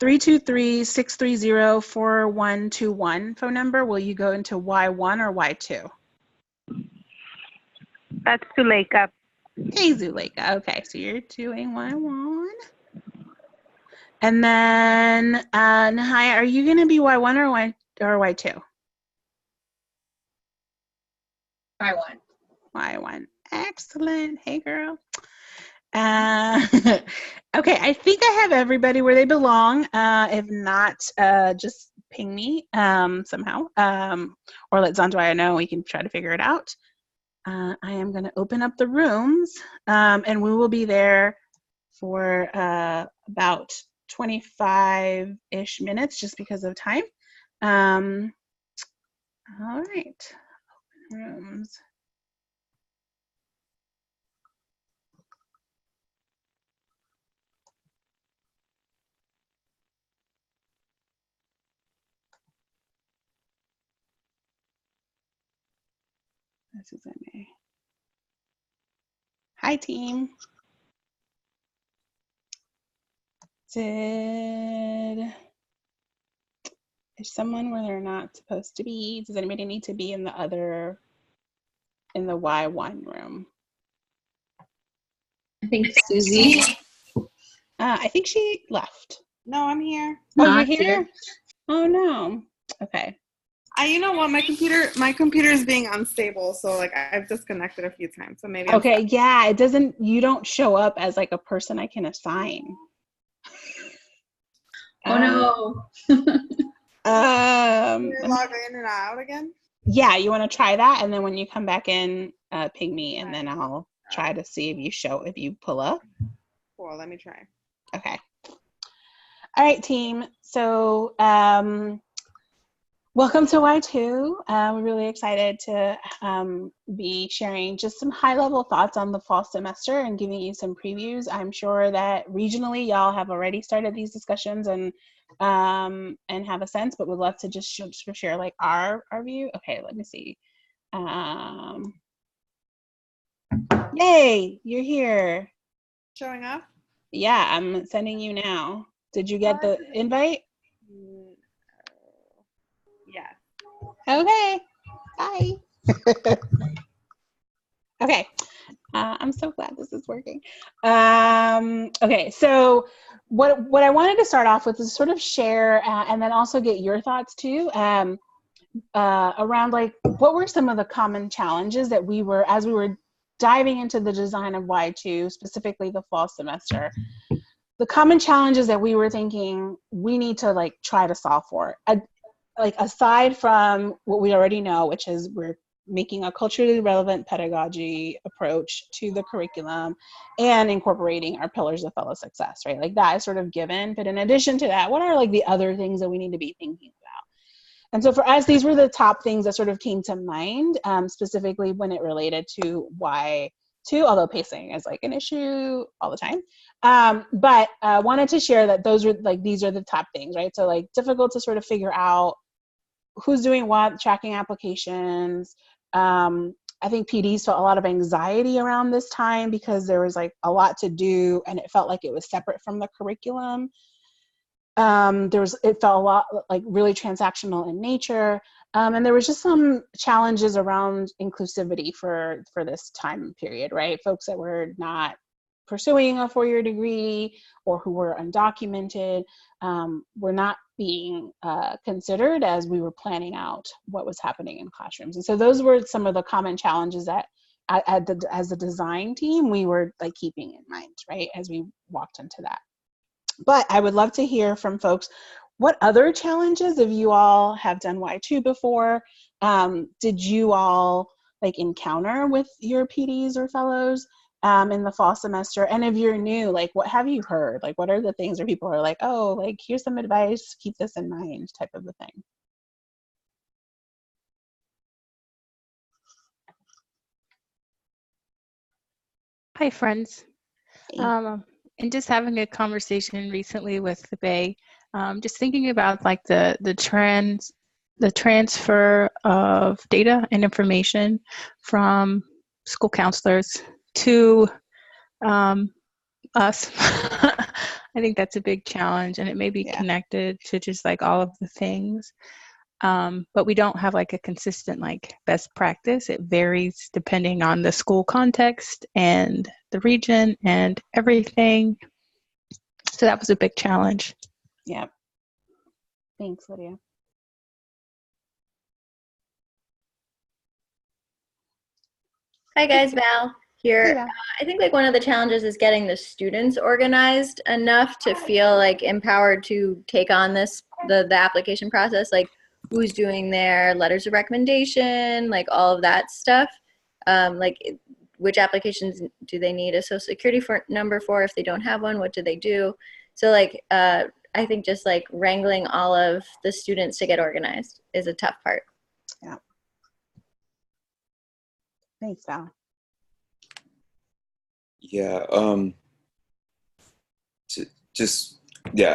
323-630-4121 phone number? Will you go into Y1 or Y2? That's Zuleika. Hey, Zuleika. Okay, so you're doing Y1. And then, Nahaya, are you going to be Y1 or Y2? Y1. Y1. Excellent. Hey, girl. Okay, I think I have everybody where they belong. If not, just ping me somehow, or let Zandwaya know. We can try to figure it out. I am going to open up the rooms, and we will be there for about 25-ish minutes just because of time. All right, open rooms. This is MA. Hi, team. Is someone where they're not supposed to be? Does anybody need to be in the Y1 room? I think Susie. I think she left. No, I'm here. Oh, you're here? Oh no. Okay. You know what? My computer is being unstable, so like I've disconnected a few times. So maybe. Okay. Yeah, it doesn't. You don't show up as like a person I can assign. Oh no. You're log in and out again? Yeah, you want to try that, and then when you come back in, ping me, and then I'll try to see if you pull up. Cool. Let me try. Okay. All right, team. So welcome to Y2. We're really excited to be sharing just some high-level thoughts on the fall semester and giving you some previews. I'm sure that regionally y'all have already started these discussions and have a sense, but would love to just share like our view. Okay, let me see. Yay, you're here. Showing up? Yeah, I'm sending you now. Did you get the invite? Yeah. Okay. Bye. Okay. I'm so glad this is working. Okay, so what I wanted to start off with is sort of share and then also get your thoughts too around like what were some of the common challenges that as we were diving into the design of Y2, specifically the fall semester, the common challenges that we were thinking we need to like try to solve for. Like aside from what we already know, which is we're making a culturally relevant pedagogy approach to the curriculum and incorporating our pillars of fellow success, right? Like that is sort of given. But in addition to that, what are like the other things that we need to be thinking about? And so for us, these were the top things that sort of came to mind, specifically when it related to Y2, although pacing is like an issue all the time. But wanted to share that these are the top things, right? So like difficult to sort of figure out who's doing what, tracking applications. I think PDs felt a lot of anxiety around this time because there was like a lot to do and it felt like it was separate from the curriculum. It felt a lot like really transactional in nature. And there was just some challenges around inclusivity for this time period, right? Folks that were not pursuing a four-year degree or who were undocumented were not being considered as we were planning out what was happening in classrooms. And so those were some of the common challenges that as a design team, we were like keeping in mind, right, as we walked into that. But I would love to hear from folks, what other challenges, if you all have done Y2 before, did you all like encounter with your PDs or fellows in the fall semester? And if you're new, like what have you heard? Like what are the things where people are like, oh, like here's some advice, keep this in mind type of a thing? Hi, friends. And just having a conversation recently with the Bay, Just thinking about like the transfer of data and information from school counselors to us. I think that's a big challenge, and it may be connected to just like all of the things. But we don't have like a consistent like best practice. It varies depending on the school context and the region and everything. So that was a big challenge. Yeah. Thanks, Lydia. Hi guys, Val here. Hey, Val. I think like one of the challenges is getting the students organized enough to feel like empowered to take on the application process, like who's doing their letters of recommendation, like all of that stuff. Like which applications do they need a social security number for? If they don't have one, what do they do? So like I think just like wrangling all of the students to get organized is a tough part. Yeah. Thanks, Val. Yeah.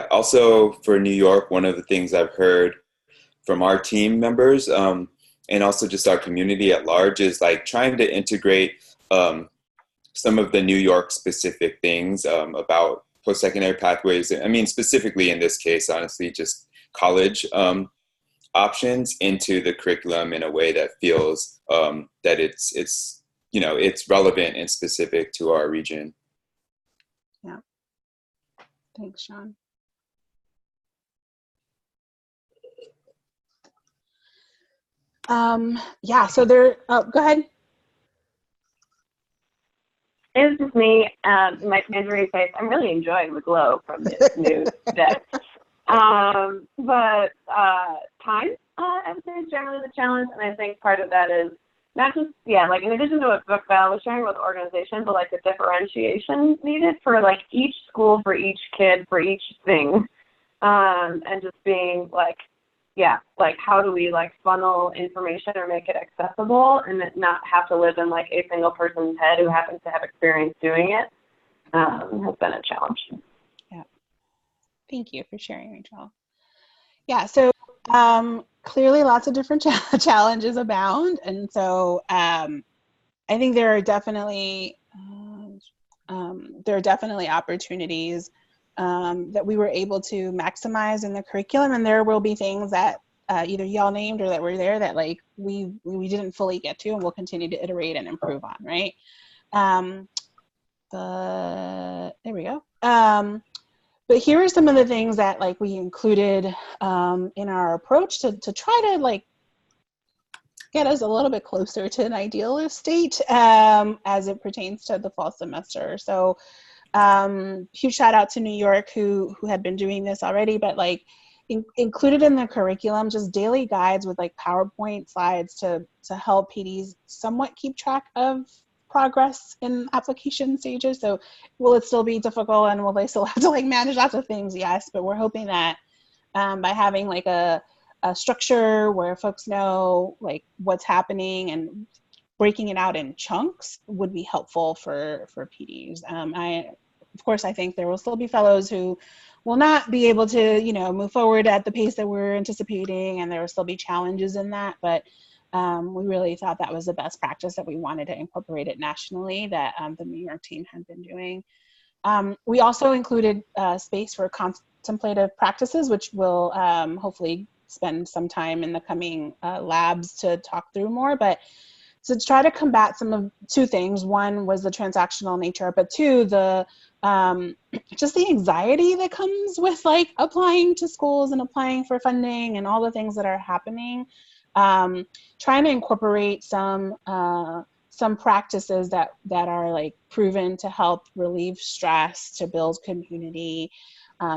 Also for New York, one of the things I've heard from our team members and also just our community at large is like trying to integrate some of the New York specific things about post-secondary pathways. I mean, specifically in this case, honestly, just college options into the curriculum in a way that feels that it's relevant and specific to our region. Yeah. Thanks, Sean. Yeah, so there, go ahead. It's just me. My Tangerine face. I'm really enjoying the glow from this new deck. But time, I would say, is generally the challenge, and I think part of that is not just, like in addition to what Val was sharing with organization, but like the differentiation needed for like each school, for each kid, for each thing, and just being like, like how do we like funnel information or make it accessible and not have to live in like a single person's head who happens to have experience doing it, has been a challenge. Yeah. Thank you for sharing, Rachel. Yeah, so clearly lots of different challenges abound. And so I think there are definitely opportunities that we were able to maximize in the curriculum, and there will be things that either y'all named or that were there that like we didn't fully get to, and we'll continue to iterate and improve on, right? There we go. But here are some of the things that like we included in our approach to try to like get us a little bit closer to an ideal state as it pertains to the fall semester. So huge shout out to New York who had been doing this already, but like included in the curriculum, just daily guides with like PowerPoint slides to help PDs somewhat keep track of progress in application stages. So will it still be difficult and will they still have to like manage lots of things? Yes, but we're hoping that by having like a structure where folks know like what's happening and breaking it out in chunks would be helpful for PDs. Of course, I think there will still be fellows who will not be able to, move forward at the pace that we're anticipating, and there will still be challenges in that, but we really thought that was the best practice that we wanted to incorporate it nationally that the New York team had been doing. We also included space for contemplative practices, which we'll hopefully spend some time in the coming labs to talk through more, but to try to combat two things. One was the transactional nature, but two, just the anxiety that comes with like applying to schools and applying for funding and all the things that are happening. Trying to incorporate some practices that are like proven to help relieve stress, to build community,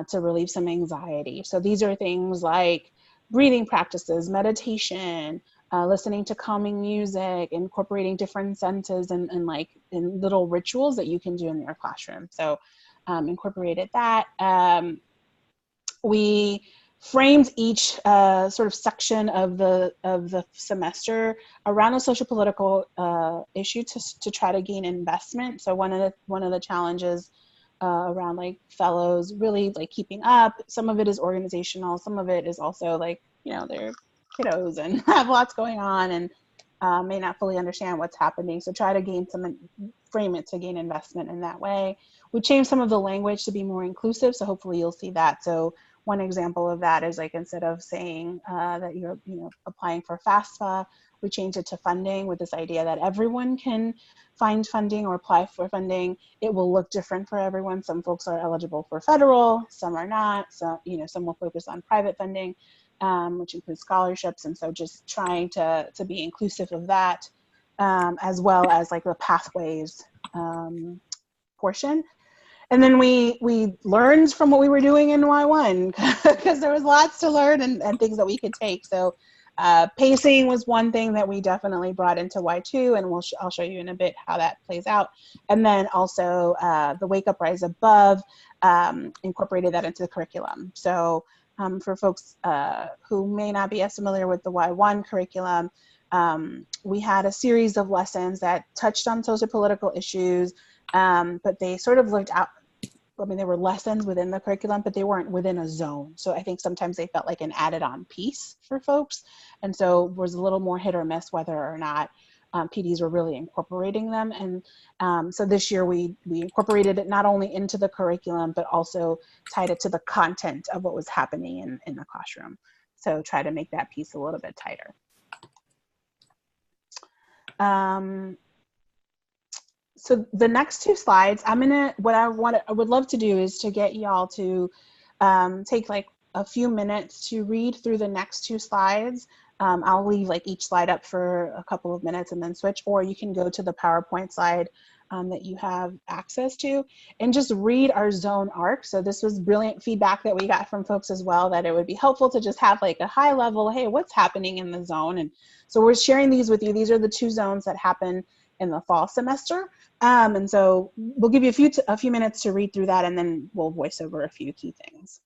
to relieve some anxiety. So these are things like breathing practices, meditation, listening to calming music, incorporating different senses and like in little rituals that you can do in your classroom. So incorporated that. We framed each sort of section of the semester around a social political issue to try to gain investment. So one of the challenges around like fellows really like keeping up. Some of it is organizational. Some of it is also like, you know, they're kiddos and have lots going on and may not fully understand what's happening. So try to frame it to gain investment in that way. We changed some of the language to be more inclusive. So hopefully you'll see that. So one example of that is like, instead of saying that you're, you know, applying for FAFSA, we changed it to funding with this idea that everyone can find funding or apply for funding. It will look different for everyone. Some folks are eligible for federal, some are not. So, you know, some will focus on private funding, which includes scholarships. And so just trying to be inclusive of that, as well as like the pathways portion. And then we learned from what we were doing in Y1 because there was lots to learn and things that we could take. So pacing was one thing that we definitely brought into Y2, and I'll show you in a bit how that plays out. And then also the Wake Up Rise Above, incorporated that into the curriculum. So for folks who may not be as familiar with the Y1 curriculum, we had a series of lessons that touched on sociopolitical issues, but they sort of looked out. I mean, there were lessons within the curriculum, but they weren't within a zone. So I think sometimes they felt like an added on piece for folks. And so it was a little more hit or miss whether or not PDs were really incorporating them. And so this year we incorporated it not only into the curriculum, but also tied it to the content of what was happening in the classroom. So try to make that piece a little bit tighter. So the next two slides, what I would love to do is to get y'all to take like a few minutes to read through the next two slides. I'll leave like each slide up for a couple of minutes and then switch, or you can go to the PowerPoint slide that you have access to and just read our zone arc. So this was brilliant feedback that we got from folks as well, that it would be helpful to just have like a high level, hey, what's happening in the zone? And so we're sharing these with you. These are the two zones that happen in the fall semester. And so we'll give you a few minutes to read through that, and then we'll voice over a few key things.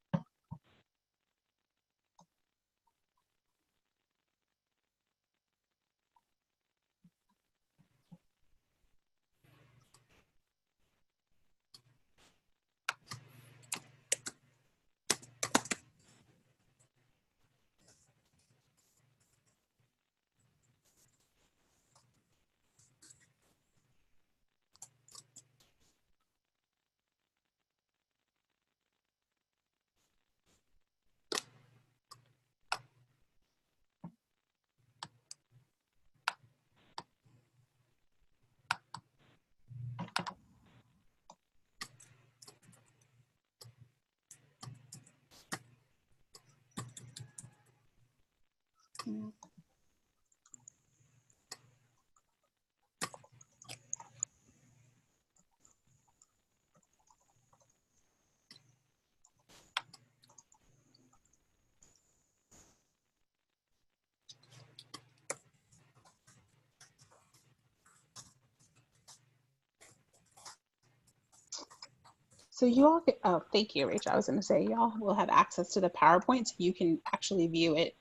So you all get, oh, thank you, Rachel. I was going to say, y'all will have access to the PowerPoint, so you can actually view it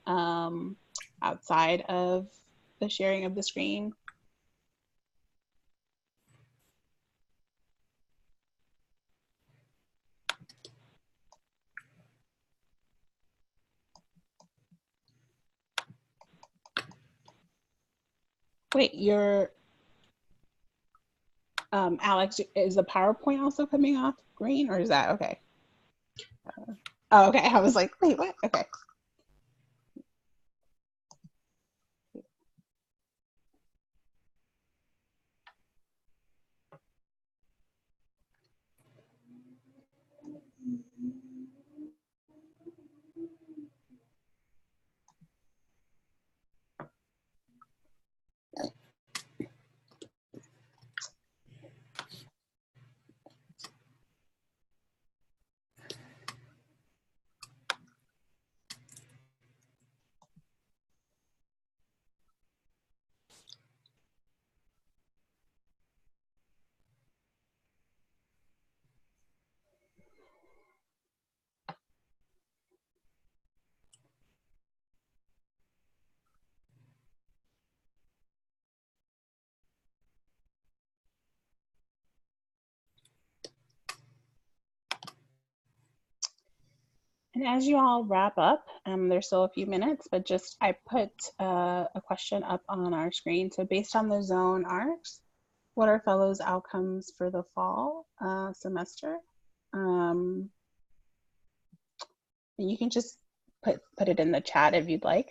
outside of the sharing of the screen. Wait, Alex, is the PowerPoint also coming off green, or is that okay? Oh, okay. I was like, wait, what? Okay. And as you all wrap up, there's still a few minutes, but just I put a question up on our screen. So based on the zone arcs, what are fellows' outcomes for the fall semester? And you can just put it in the chat if you'd like.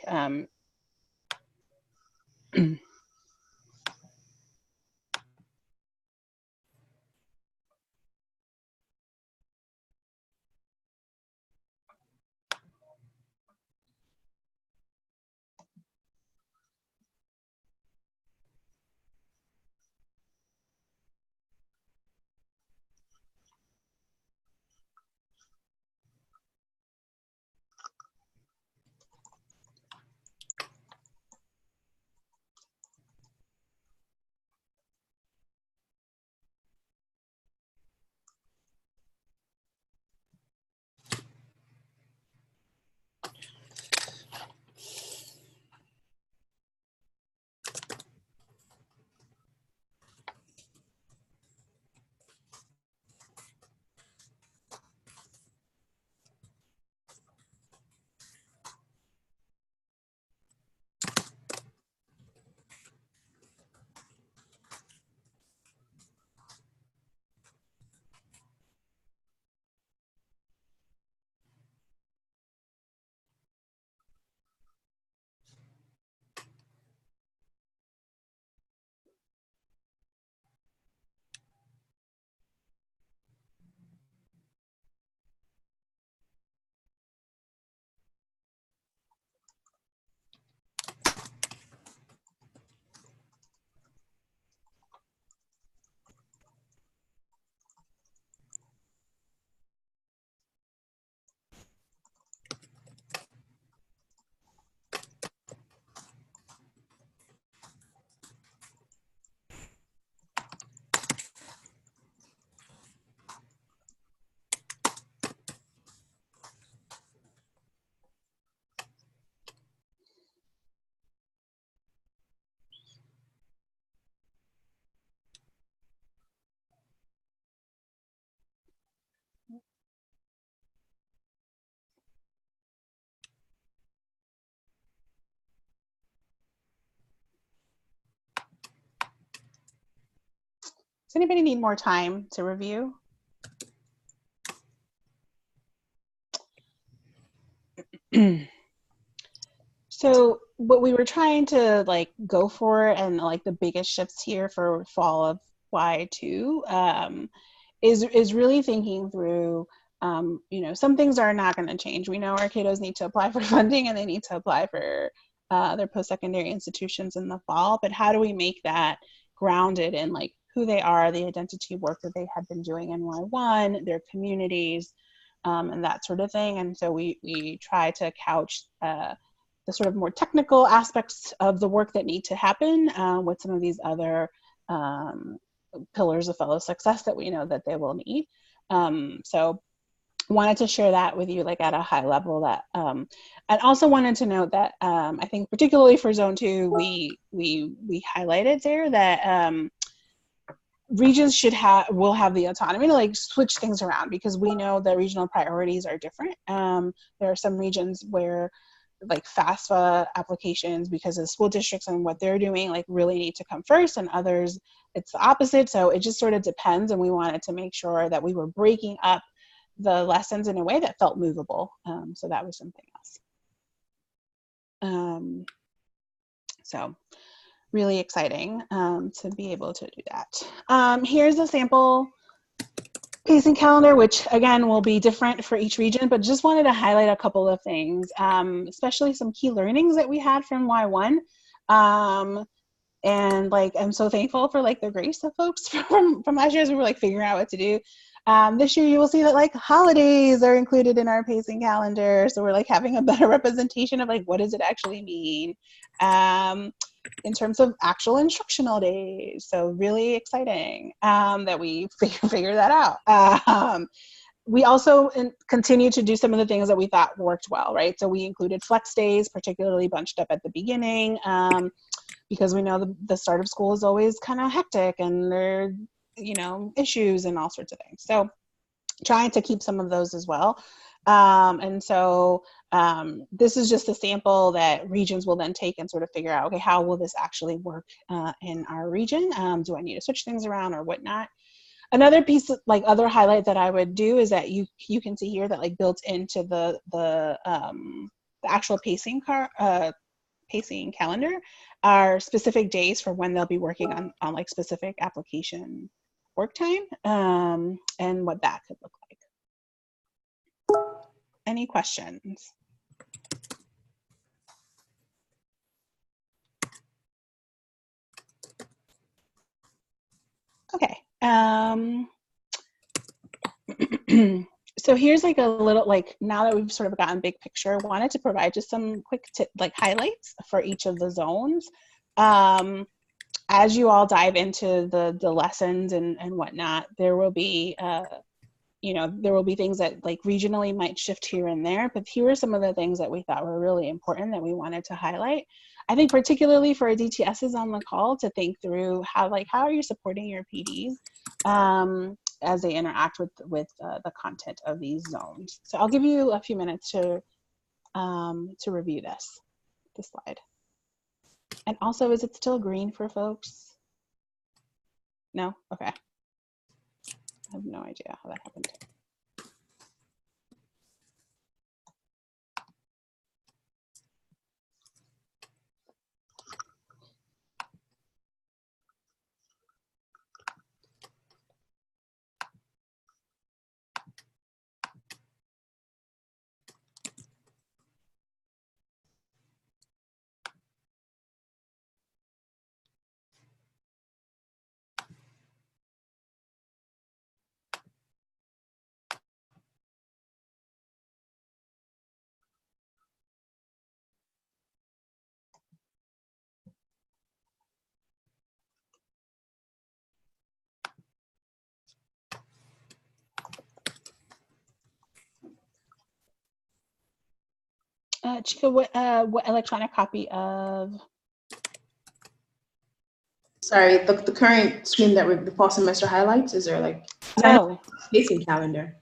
Does anybody need more time to review? So what we were trying to like go for, and like the biggest shifts here for fall of Y2 is really thinking through, you know, some things are not going to change. We know our kiddos need to apply for funding and they need to apply for their post-secondary institutions in the fall, but how do we make that grounded in like who they are, the identity work that they had been doing in Y1, their communities, and that sort of thing. And so we try to couch the sort of more technical aspects of the work that need to happen with some of these other pillars of fellow success that we know that they will need. So wanted to share that with you like at a high level. That and also wanted to note that I think particularly for zone 2 we highlighted there that regions will have the autonomy to like switch things around, because we know the regional priorities are different. There are some regions where like FAFSA applications, because of school districts and what they're doing, like really need to come first, and others it's the opposite. So it just sort of depends, and we wanted to make sure that we were breaking up the lessons in a way that felt movable. So that was something else. So really exciting to be able to do that. Here's a sample pacing calendar, which again will be different for each region, but just wanted to highlight a couple of things, especially some key learnings that we had from Y1. And like, I'm so thankful for like the grace of folks from last year as we were like figuring out what to do. This year you will see that like holidays are included in our pacing calendar. So we're like having a better representation of like, what does it actually mean in terms of actual instructional days. So really exciting that we figured that out. We also continue to do some of the things that we thought worked well, right? So we included flex days, particularly bunched up at the beginning, because we know the start of school is always kind of hectic and there are, you know, issues and all sorts of things. So trying to keep some of those as well. And so this is just a sample that regions will then take and sort of figure out, okay, how will this actually work in our region? Do I need to switch things around or whatnot? Another piece, like other highlight that I would do is that you can see here that like built into the actual pacing calendar are specific days for when they'll be working on like specific application work time and what that could look like. Any questions? Okay. So here's like a little, like now that we've sort of gotten big picture, wanted to provide just some quick like highlights for each of the zones. As you all dive into the lessons and whatnot, there will be you know, there will be things that like regionally might shift here and there, but here are some of the things that we thought were really important that we wanted to highlight. I think particularly for DTSs on the call to think through how are you supporting your PDs as they interact with the content of these zones. So I'll give you a few minutes to review this slide. And also, is it still green for folks? No? Okay. I have no idea how that happened. Chica, what electronic copy of? Sorry, the current screen that the fall semester highlights, is there like spacing calendar?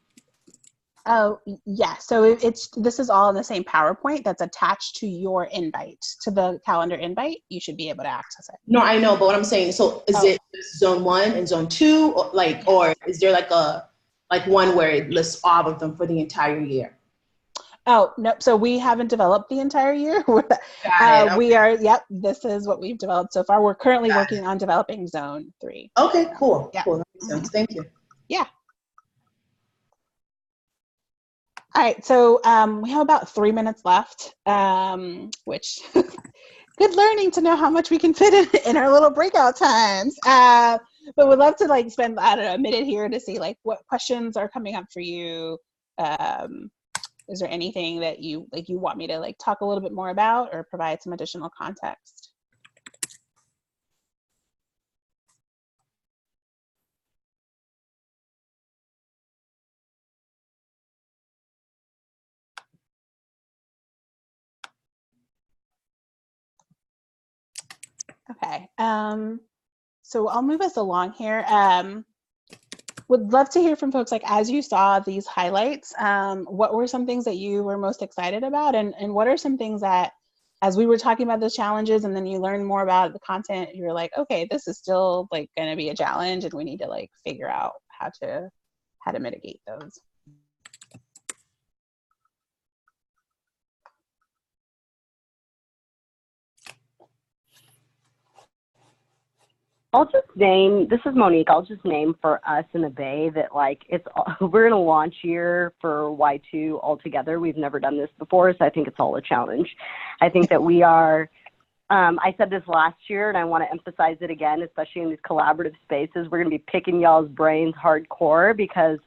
Oh, yeah. So this is all in the same PowerPoint that's attached to your invite, to the calendar invite. You should be able to access it. No, I know, but what I'm saying, so is it zone 1 and zone 2, or is there like one where it lists all of them for the entire year? Oh, no, so we haven't developed the entire year. We are, yep, this is what we've developed so far. We're currently working on developing zone 3. Okay, cool, yeah. Cool, that makes sense. Thank you. Yeah. All right, so we have about 3 minutes left, which good learning to know how much we can fit in our little breakout times. But we'd love to like spend, I don't know, a minute here to see like what questions are coming up for you. Is there anything that you want me to like talk a little bit more about or provide some additional context? Okay, so I'll move us along here. Would love to hear from folks, like as you saw these highlights, what were some things that you were most excited about, and what are some things that, as we were talking about those challenges and then you learn more about the content, you're like, okay, this is still like going to be a challenge and we need to like figure out how to mitigate those. I'll just name, this is Monique, I'll just name for us in the Bay that like we're in a launch year for Y2 altogether. We've never done this before, so I think it's all a challenge. I think that we are, I said this last year and I want to emphasize it again, especially in these collaborative spaces. We're going to be picking y'all's brains hardcore because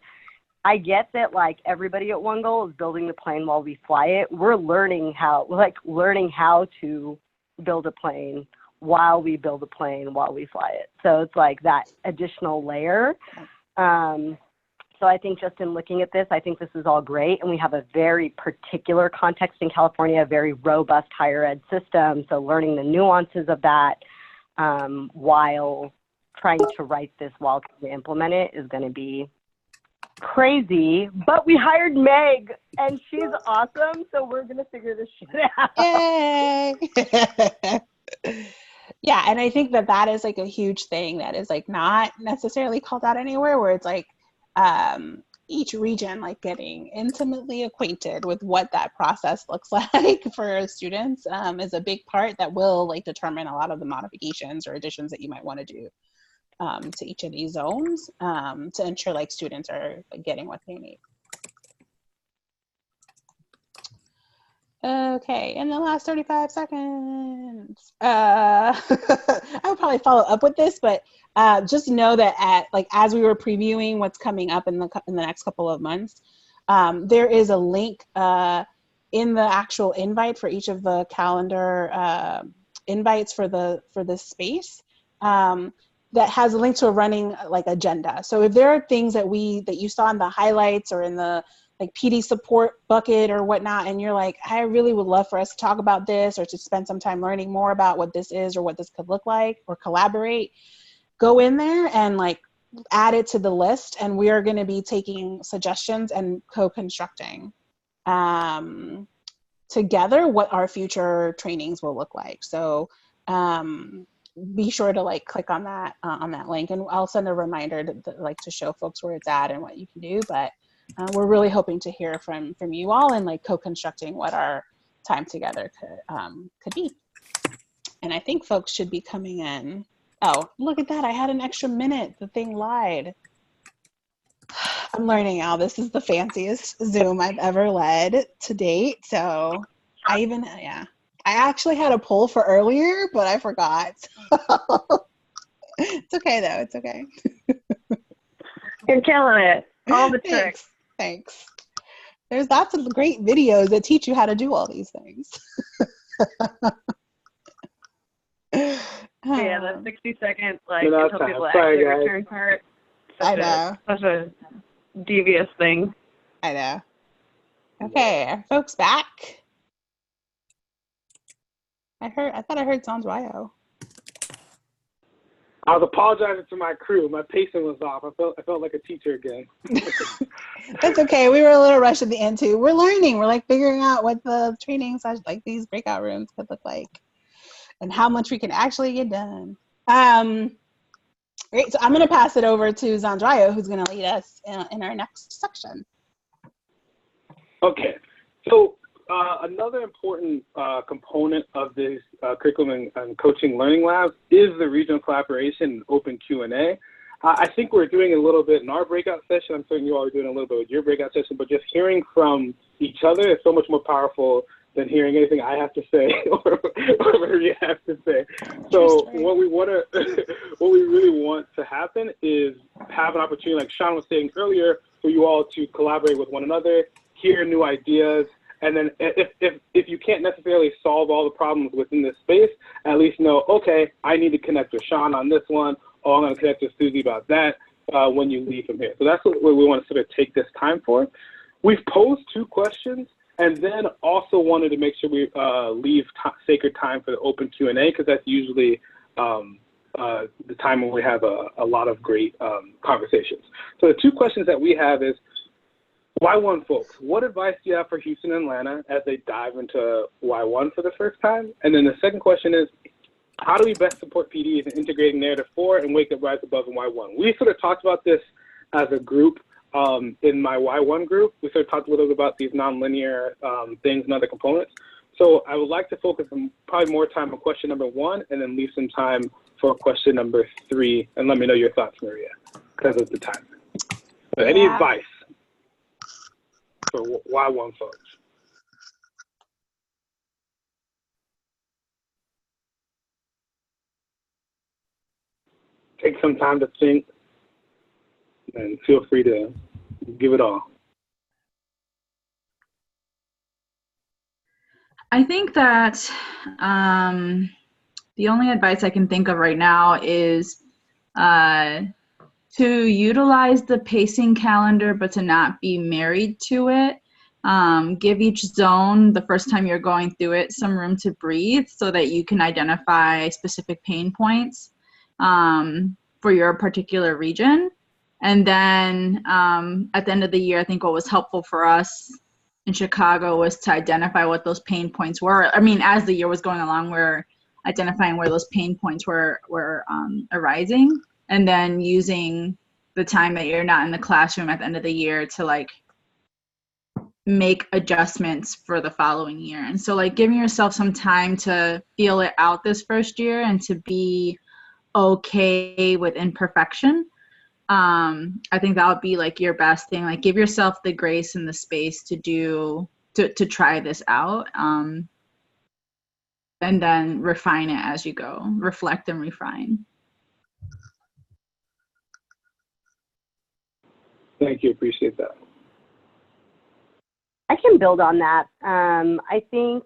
I get that like everybody at One Goal is building the plane while we fly it. We're learning how to build a plane while we build a plane, while we fly it. So it's like that additional layer. So I think just in looking at this, I think this is all great. And we have a very particular context in California, a very robust higher ed system. So learning the nuances of that while trying to write this while trying to implement it is going to be crazy, but we hired Meg, and she's awesome, so we're going to figure this shit out. Yay! Yeah, and I think that that is like a huge thing that is like not necessarily called out anywhere, where it's like each region like getting intimately acquainted with what that process looks like for students is a big part that will like determine a lot of the modifications or additions that you might want to do to each of these zones to ensure like students are like, getting what they need. Okay, in the last 35 seconds, I would probably follow up with this, but just know that as we were previewing what's coming up in the next couple of months, there is a link in the actual invite for each of the calendar invites for this space that has a link to a running like agenda. So if there are things that you saw in the highlights or in the like PD support bucket or whatnot, and you're like, I really would love for us to talk about this or to spend some time learning more about what this is or what this could look like or collaborate, go in there and like add it to the list, and we are going to be taking suggestions and co-constructing together what our future trainings will look like. So be sure to like click on that link, and I'll send a reminder to show folks where it's at and what you can do. But we're really hoping to hear from you all and like co-constructing what our time together could be. And I think folks should be coming in. Oh, look at that. I had an extra minute. The thing lied. I'm learning now. This is the fanciest Zoom I've ever led to date. So I actually had a poll for earlier, but I forgot. It's okay though. It's okay. You're killing it. All the tricks. Thanks. There's lots of great videos that teach you how to do all these things. Yeah, the 60 seconds, like, No, until people sorry, actually guys. return part. I know. Such a devious thing. I know. Okay, are folks back? I thought I heard Sanjwayo. I was apologizing to my crew. My pacing was off. I felt like a teacher again. That's okay. We were a little rushed at the end too. We're learning. We're like figuring out what the trainings like these breakout rooms could look like, and how much we can actually get done. Great. So I'm going to pass it over to Sanjwayo, who's going to lead us in our next section. Okay. So another important component of this curriculum and coaching learning labs is the regional collaboration and open Q&A. I think we're doing a little bit in our breakout session. I'm certain you all are doing a little bit with your breakout session, but just hearing from each other is so much more powerful than hearing anything I have to say or Maria has to say. So what we really want to happen is have an opportunity, like Sean was saying earlier, for you all to collaborate with one another, hear new ideas, and then if you can't necessarily solve all the problems within this space, at least know, okay, I need to connect with Sean on this one, or I'm going to connect with Susie about that when you leave from here. So that's what we want to sort of take this time for. We've posed 2 questions, and then also wanted to make sure we leave sacred time for the open Q&A, because that's usually the time when we have a lot of great conversations. So the 2 questions that we have is, Y1 folks, what advice do you have for Houston and Atlanta as they dive into Y1 for the first time? And then the second question is, how do we best support PDs in integrating narrative 4 and wake up rise above in Y1? We sort of talked about this as a group in my Y1 group. We sort of talked a little bit about these nonlinear things and other components. So I would like to focus on probably more time on question number 1 and then leave some time for question number 3. And let me know your thoughts, Maria, because of the time. But any advice for Y1 folks? Take some time to think and feel free to give it all. I think that the only advice I can think of right now is to utilize the pacing calendar, but to not be married to it. Give each zone, the first time you're going through it, some room to breathe so that you can identify specific pain points for your particular region. And then at the end of the year, I think what was helpful for us in Chicago was to identify what those pain points were. I mean, as the year was going along, we're identifying where those pain points were arising, and then using the time that you're not in the classroom at the end of the year to like make adjustments for the following year. And so like giving yourself some time to feel it out this first year and to be okay with imperfection. I think that would be like your best thing. Like give yourself the grace and the space to try this out. And then refine it as you go. Reflect and refine. Thank you. Appreciate that. I can build on that. I think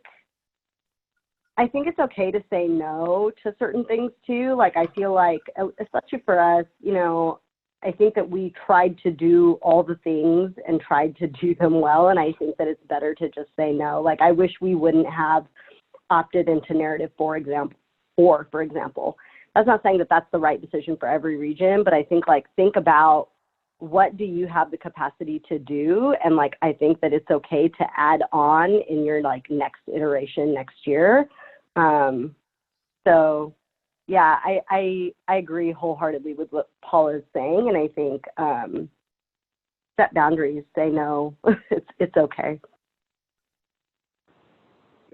it's okay to say no to certain things too. Like I feel like, especially for us, you know, I think that we tried to do all the things and tried to do them well. And I think that it's better to just say no. Like I wish we wouldn't have opted into narrative, for example. That's not saying that that's the right decision for every region, but I think like think about what do you have the capacity to do, and like I think that it's okay to add on in your like next iteration next year. So yeah, I agree wholeheartedly with what Paula is saying, and I think set boundaries, say no. it's okay.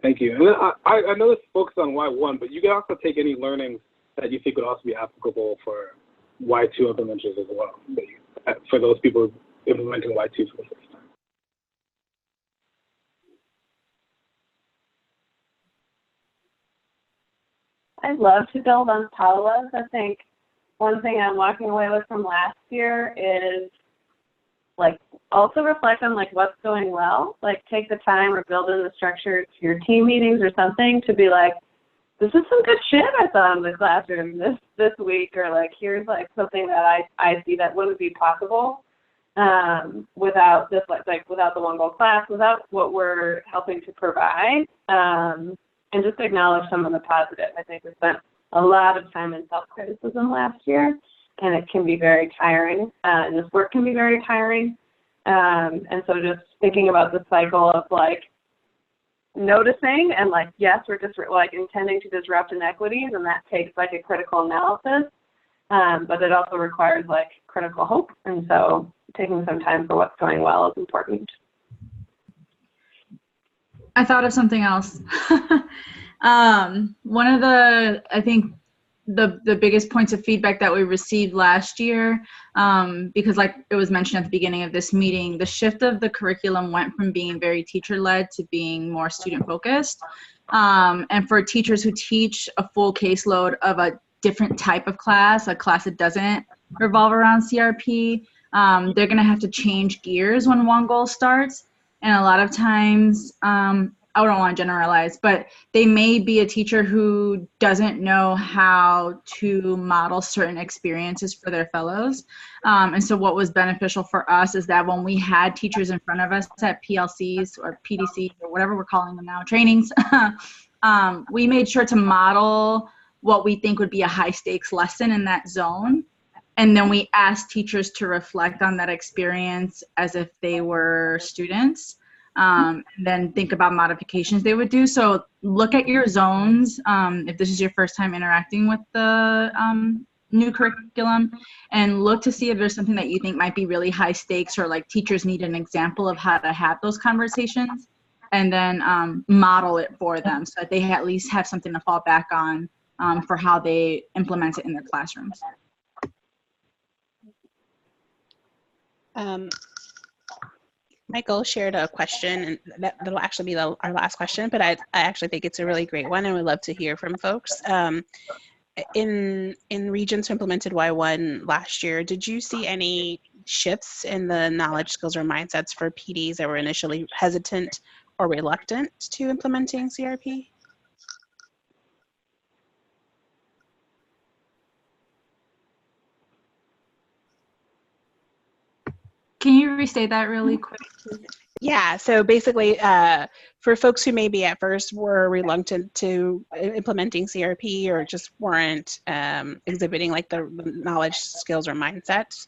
Thank you. And then I know this focus on Y1, but you can also take any learnings that you think would also be applicable for Y2 implementers as well, for those people implementing Y2 for the first time. I'd love to build on Paula's. I think one thing I'm walking away with from last year is like also reflect on like what's going well. Like take the time or build in the structure to your team meetings or something to be like, this is some good shit I saw in the classroom this week, or like here's like something that I see that wouldn't be possible without this like without the one goal class, without what we're helping to provide, and just acknowledge some of the positive. I think we spent a lot of time in self-criticism last year, and it can be very tiring, and this work can be very tiring, and so just thinking about the cycle of like noticing and like, yes, we're just like intending to disrupt inequities, and that takes like a critical analysis, but it also requires like critical hope, and so taking some time for what's going well is important. I thought of something else. One of the, I think the biggest points of feedback that we received last year, because like it was mentioned at the beginning of this meeting, the shift of the curriculum went from being very teacher-led to being more student-focused. And for teachers who teach a full caseload of a different type of class, a class that doesn't revolve around CRP, they're gonna have to change gears when one goal starts. And a lot of times, I don't want to generalize, but they may be a teacher who doesn't know how to model certain experiences for their fellows. And so what was beneficial for us is that when we had teachers in front of us at PLCs or PDCs or whatever we're calling them now, trainings, we made sure to model what we think would be a high stakes lesson in that zone. And then we asked teachers to reflect on that experience as if they were students. And then think about modifications they would do. So look at your zones if this is your first time interacting with the new curriculum, and look to see if there's something that you think might be really high stakes, or like teachers need an example of how to have those conversations, and then model it for them so that they at least have something to fall back on for how they implement it in their classrooms. Michael shared a question, and that'll actually be our last question, but I actually think it's a really great one, and we'd love to hear from folks. In regions who implemented Y1 last year, did you see any shifts in the knowledge, skills, or mindsets for PDs that were initially hesitant or reluctant to implementing CRP? Can you restate that really quick? Yeah, so basically for folks who maybe at first were reluctant to implementing CRP or just weren't exhibiting like the knowledge, skills, or mindsets,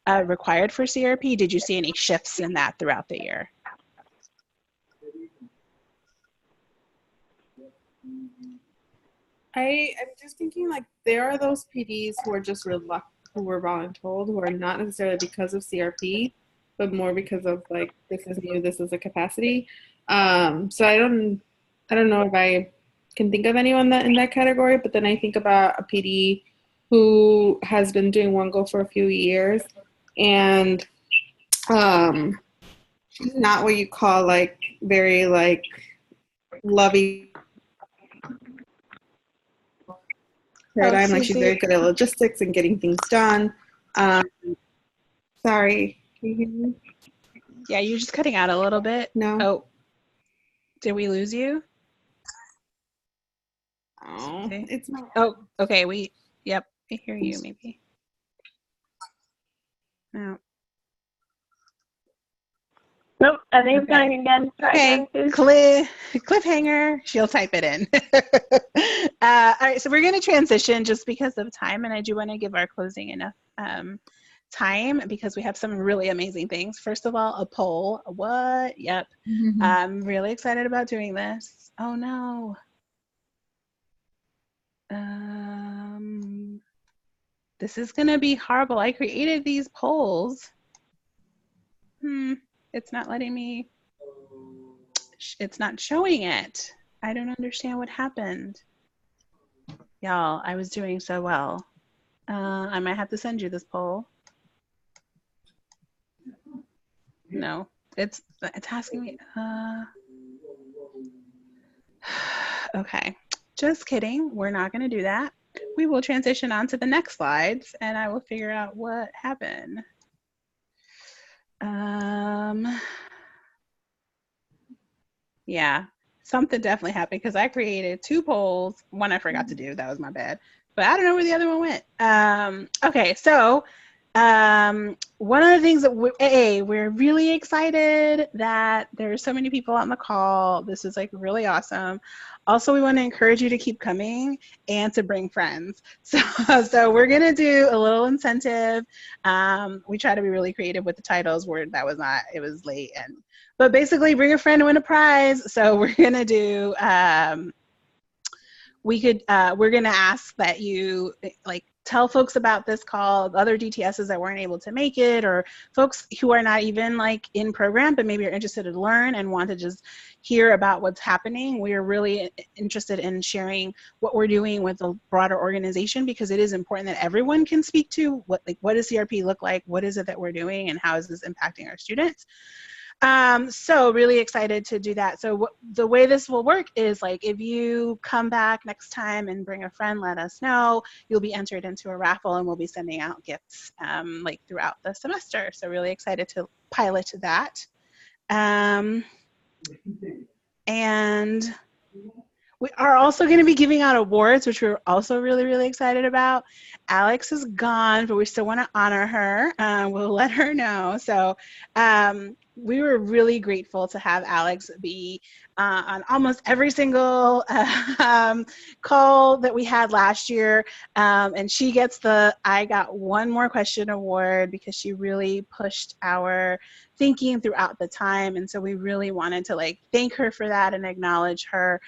required for CRP? Did you see any shifts in that throughout the year? I'm just thinking like there are those PDs who are just reluctant, who were voluntold, who are not necessarily because of CRP, but more because of like, this is new, this is a capacity. So I don't know if I can think of anyone that in that category, but then I think about a PD who has been doing One Go for a few years, and she's not what you call like very like lovey paradigm. Like she's very good at logistics and getting things done. Sorry, can you hear me? Yeah, you're just cutting out a little bit. No. Oh, did we lose you? Oh, it's not. Oh, okay. Yep, I hear you maybe. No. Nope, I think it's going again. Try Okay, again, cliffhanger. She'll type it in. All right, so we're going to transition just because of time, and I do want to give our closing enough time because we have some really amazing things. First of all, a poll. What? Yep. I'm really excited about doing this. Oh no. This is going to be horrible. I created these polls. It's not letting me. It's not showing it. I don't understand what happened. Y'all, I was doing so well. I might have to send you this poll. No, it's asking me. Okay, just kidding. We're not going to do that. We will transition on to the next slides, and I will figure out what happened. Yeah, something definitely happened because I created 2 polls. One I forgot to do. That was my bad. But I don't know where the other one went. Okay, so one of the things that we're really excited that there's so many people on the call. This is like really awesome. Also, we want to encourage you to keep coming and to bring friends. So we're going to do a little incentive. We try to be really creative with the titles where it was late. But basically bring a friend to win a prize. So we're going to do, we're going to ask that you like tell folks about this call, other DTSs that weren't able to make it, or folks who are not even like in program, but maybe are interested to learn and want to just hear about what's happening. We are really interested in sharing what we're doing with the broader organization because it is important that everyone can speak to what does CRP look like? What is it that we're doing and how is this impacting our students? So really excited to do that. So the way this will work is like if you come back next time and bring a friend, let us know. You'll be entered into a raffle and we'll be sending out gifts like throughout the semester. So really excited to pilot that. And we are also going to be giving out awards, which we're also really, really excited about. Alex is gone, but we still want to honor her. We'll let her know. So we were really grateful to have Alex be on almost every single call that we had last year. And she gets the I Got One More Question award because she really pushed our thinking throughout the time. And so we really wanted to like thank her for that and acknowledge her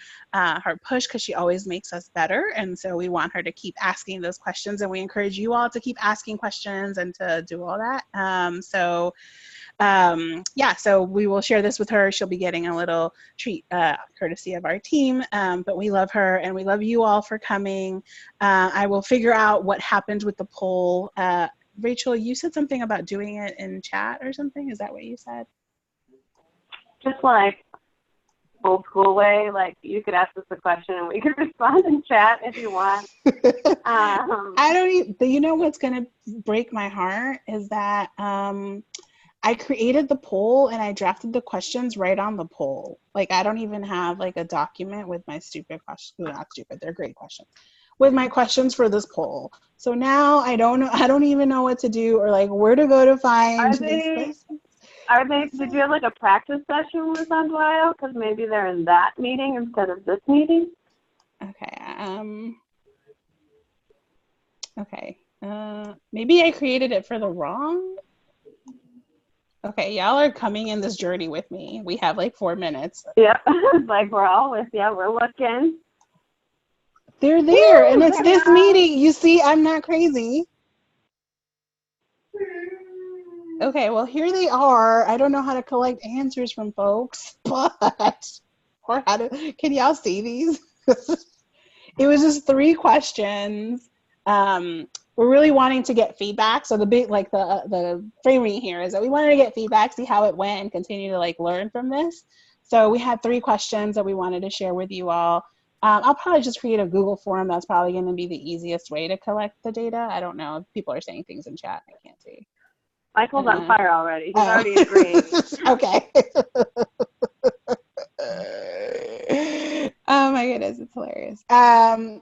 push because she always makes us better. And so we want her to keep asking those questions, and we encourage you all to keep asking questions and to do all that. Yeah, so we will share this with her. She'll be getting a little treat courtesy of our team, but we love her and we love you all for coming. I will figure out what happened with the poll. Rachel, you said something about doing it in chat or something. Is that what you said? Just like old school way, like you could ask us a question and we could respond in chat if you want. I don't even, you know what's going to break my heart is that I created the poll and I drafted the questions right on the poll. Like I don't even have like a document with my stupid questions. Well, not stupid, they're great questions. With my questions for this poll. So now I don't even know what to do or like where to go to find these questions. Did you have like a practice session with Andwile? Because maybe they're in that meeting instead of this meeting. Okay. Okay. Maybe I created it for the wrong Okay, y'all are coming in this journey with me. We have like 4 minutes. Yep. Like we're all with you. We're looking. They're there, Woo, and it's there this they are. meeting. You see, I'm not crazy. Okay, well, here they are. I don't know how to collect answers from folks, but, or how to, can y'all see these? It was just 3 questions. We're really wanting to get feedback. So the big, like the framing here is that we wanted to get feedback, see how it went, and continue to like learn from this. So we had 3 questions that we wanted to share with you all. I'll probably just create a Google form. That's probably going to be the easiest way to collect the data. I don't know if people are saying things in chat. I can't see. Michael's on fire already. He's already agreeing. Okay. Oh my goodness, it's hilarious. I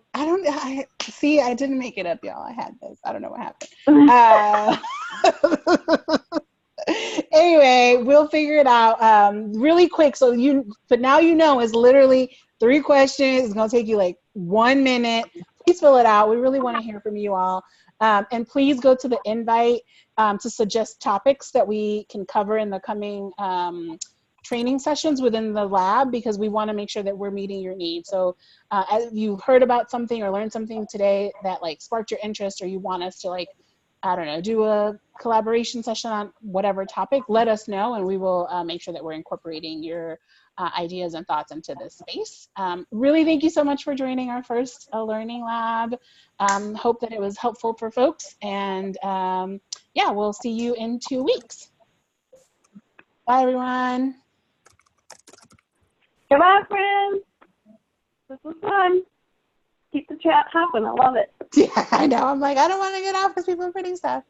didn't make it up, y'all. I had this. I don't know what happened. Anyway, we'll figure it out really quick. But now you know it's literally 3 questions. It's gonna take you like 1 minute. Please fill it out. We really want to hear from you all. And please go to the invite to suggest topics that we can cover in the coming training sessions within the lab, because we want to make sure that we're meeting your needs. So as you heard about something or learned something today that like sparked your interest, or you want us to like, I don't know, do a collaboration session on whatever topic, let us know, and we will make sure that we're incorporating your ideas and thoughts into this space. Really, thank you so much for joining our first learning lab. Hope that it was helpful for folks, and yeah, we'll see you in 2 weeks. Bye, everyone. Goodbye, friends. This was fun. Keep the chat hopping. I love it. Yeah, I know. I'm like, I don't want to get off because people are putting stuff.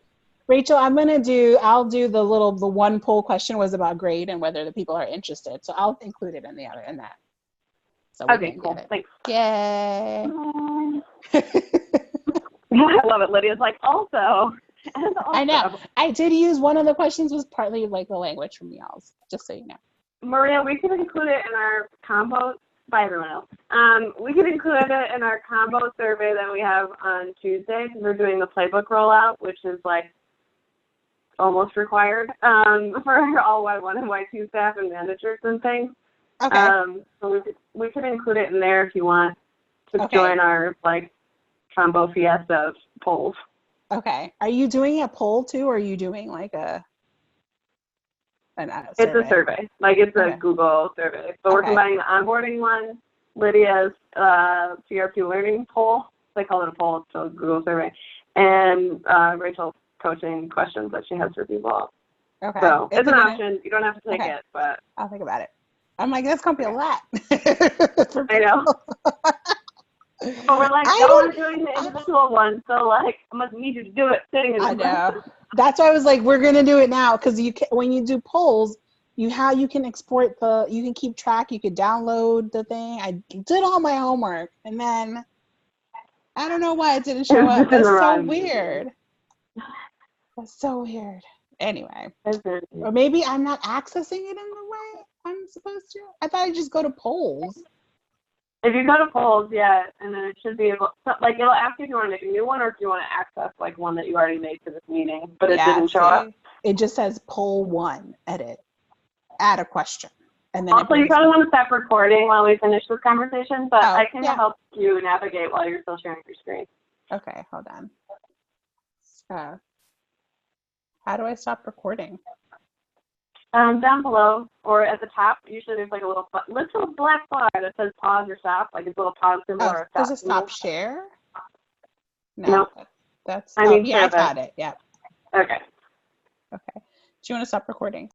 Rachel, I'll do the one poll question was about grade and whether the people are interested. So I'll include it in that. So okay, cool. Thanks. Yay. I love it. Lydia's like, also. I know. I did use one of the questions was partly like the language from y'all's, just so you know. Maria, we could include it in our combo. Bye, everyone else. We could include it in our combo survey that we have on Tuesday, because we're doing the playbook rollout, which is like almost required for all Y1 and Y2 staff and managers and things. Okay. So we could include it in there if you want to join our like combo fiesta of polls. Okay. Are you doing a poll too, or are you doing like a survey? It's a survey. Like it's a Google survey. So we're combining the onboarding one, Lydia's CRP learning poll. They call it a poll, so Google survey. And Rachel's coaching questions that she has for people. Okay. So it's an option. You don't have to take it, but I'll think about it. I'm like, that's gonna be a lot. I know. But we're like, y'all are doing the individual one, so like, I must need you to do it sitting in the I know. That's why I was like, we're gonna do it now, because when you do polls, you can export you can keep track, you could download the thing. I did all my homework, and then I don't know why it didn't show up. That's so weird. That's so weird. Anyway, or maybe I'm not accessing it in the way I'm supposed to. I thought I'd just go to polls. If you go to polls, yeah, and then it should be able, like it'll ask you if you want to make a new one or if you want to access like one that you already made for this meeting, but it didn't show up. It just says poll 1, edit, add a question. And then also, you probably want to stop recording while we finish this conversation, but I can help you navigate while you're still sharing your screen. Okay, hold on. So, how do I stop recording? Down below or at the top, usually there's like a little black bar that says pause or stop, like it's a little pause symbol or a stop. Does it stop share? No. That's I got it. Yeah. Okay. Okay. Do you want to stop recording?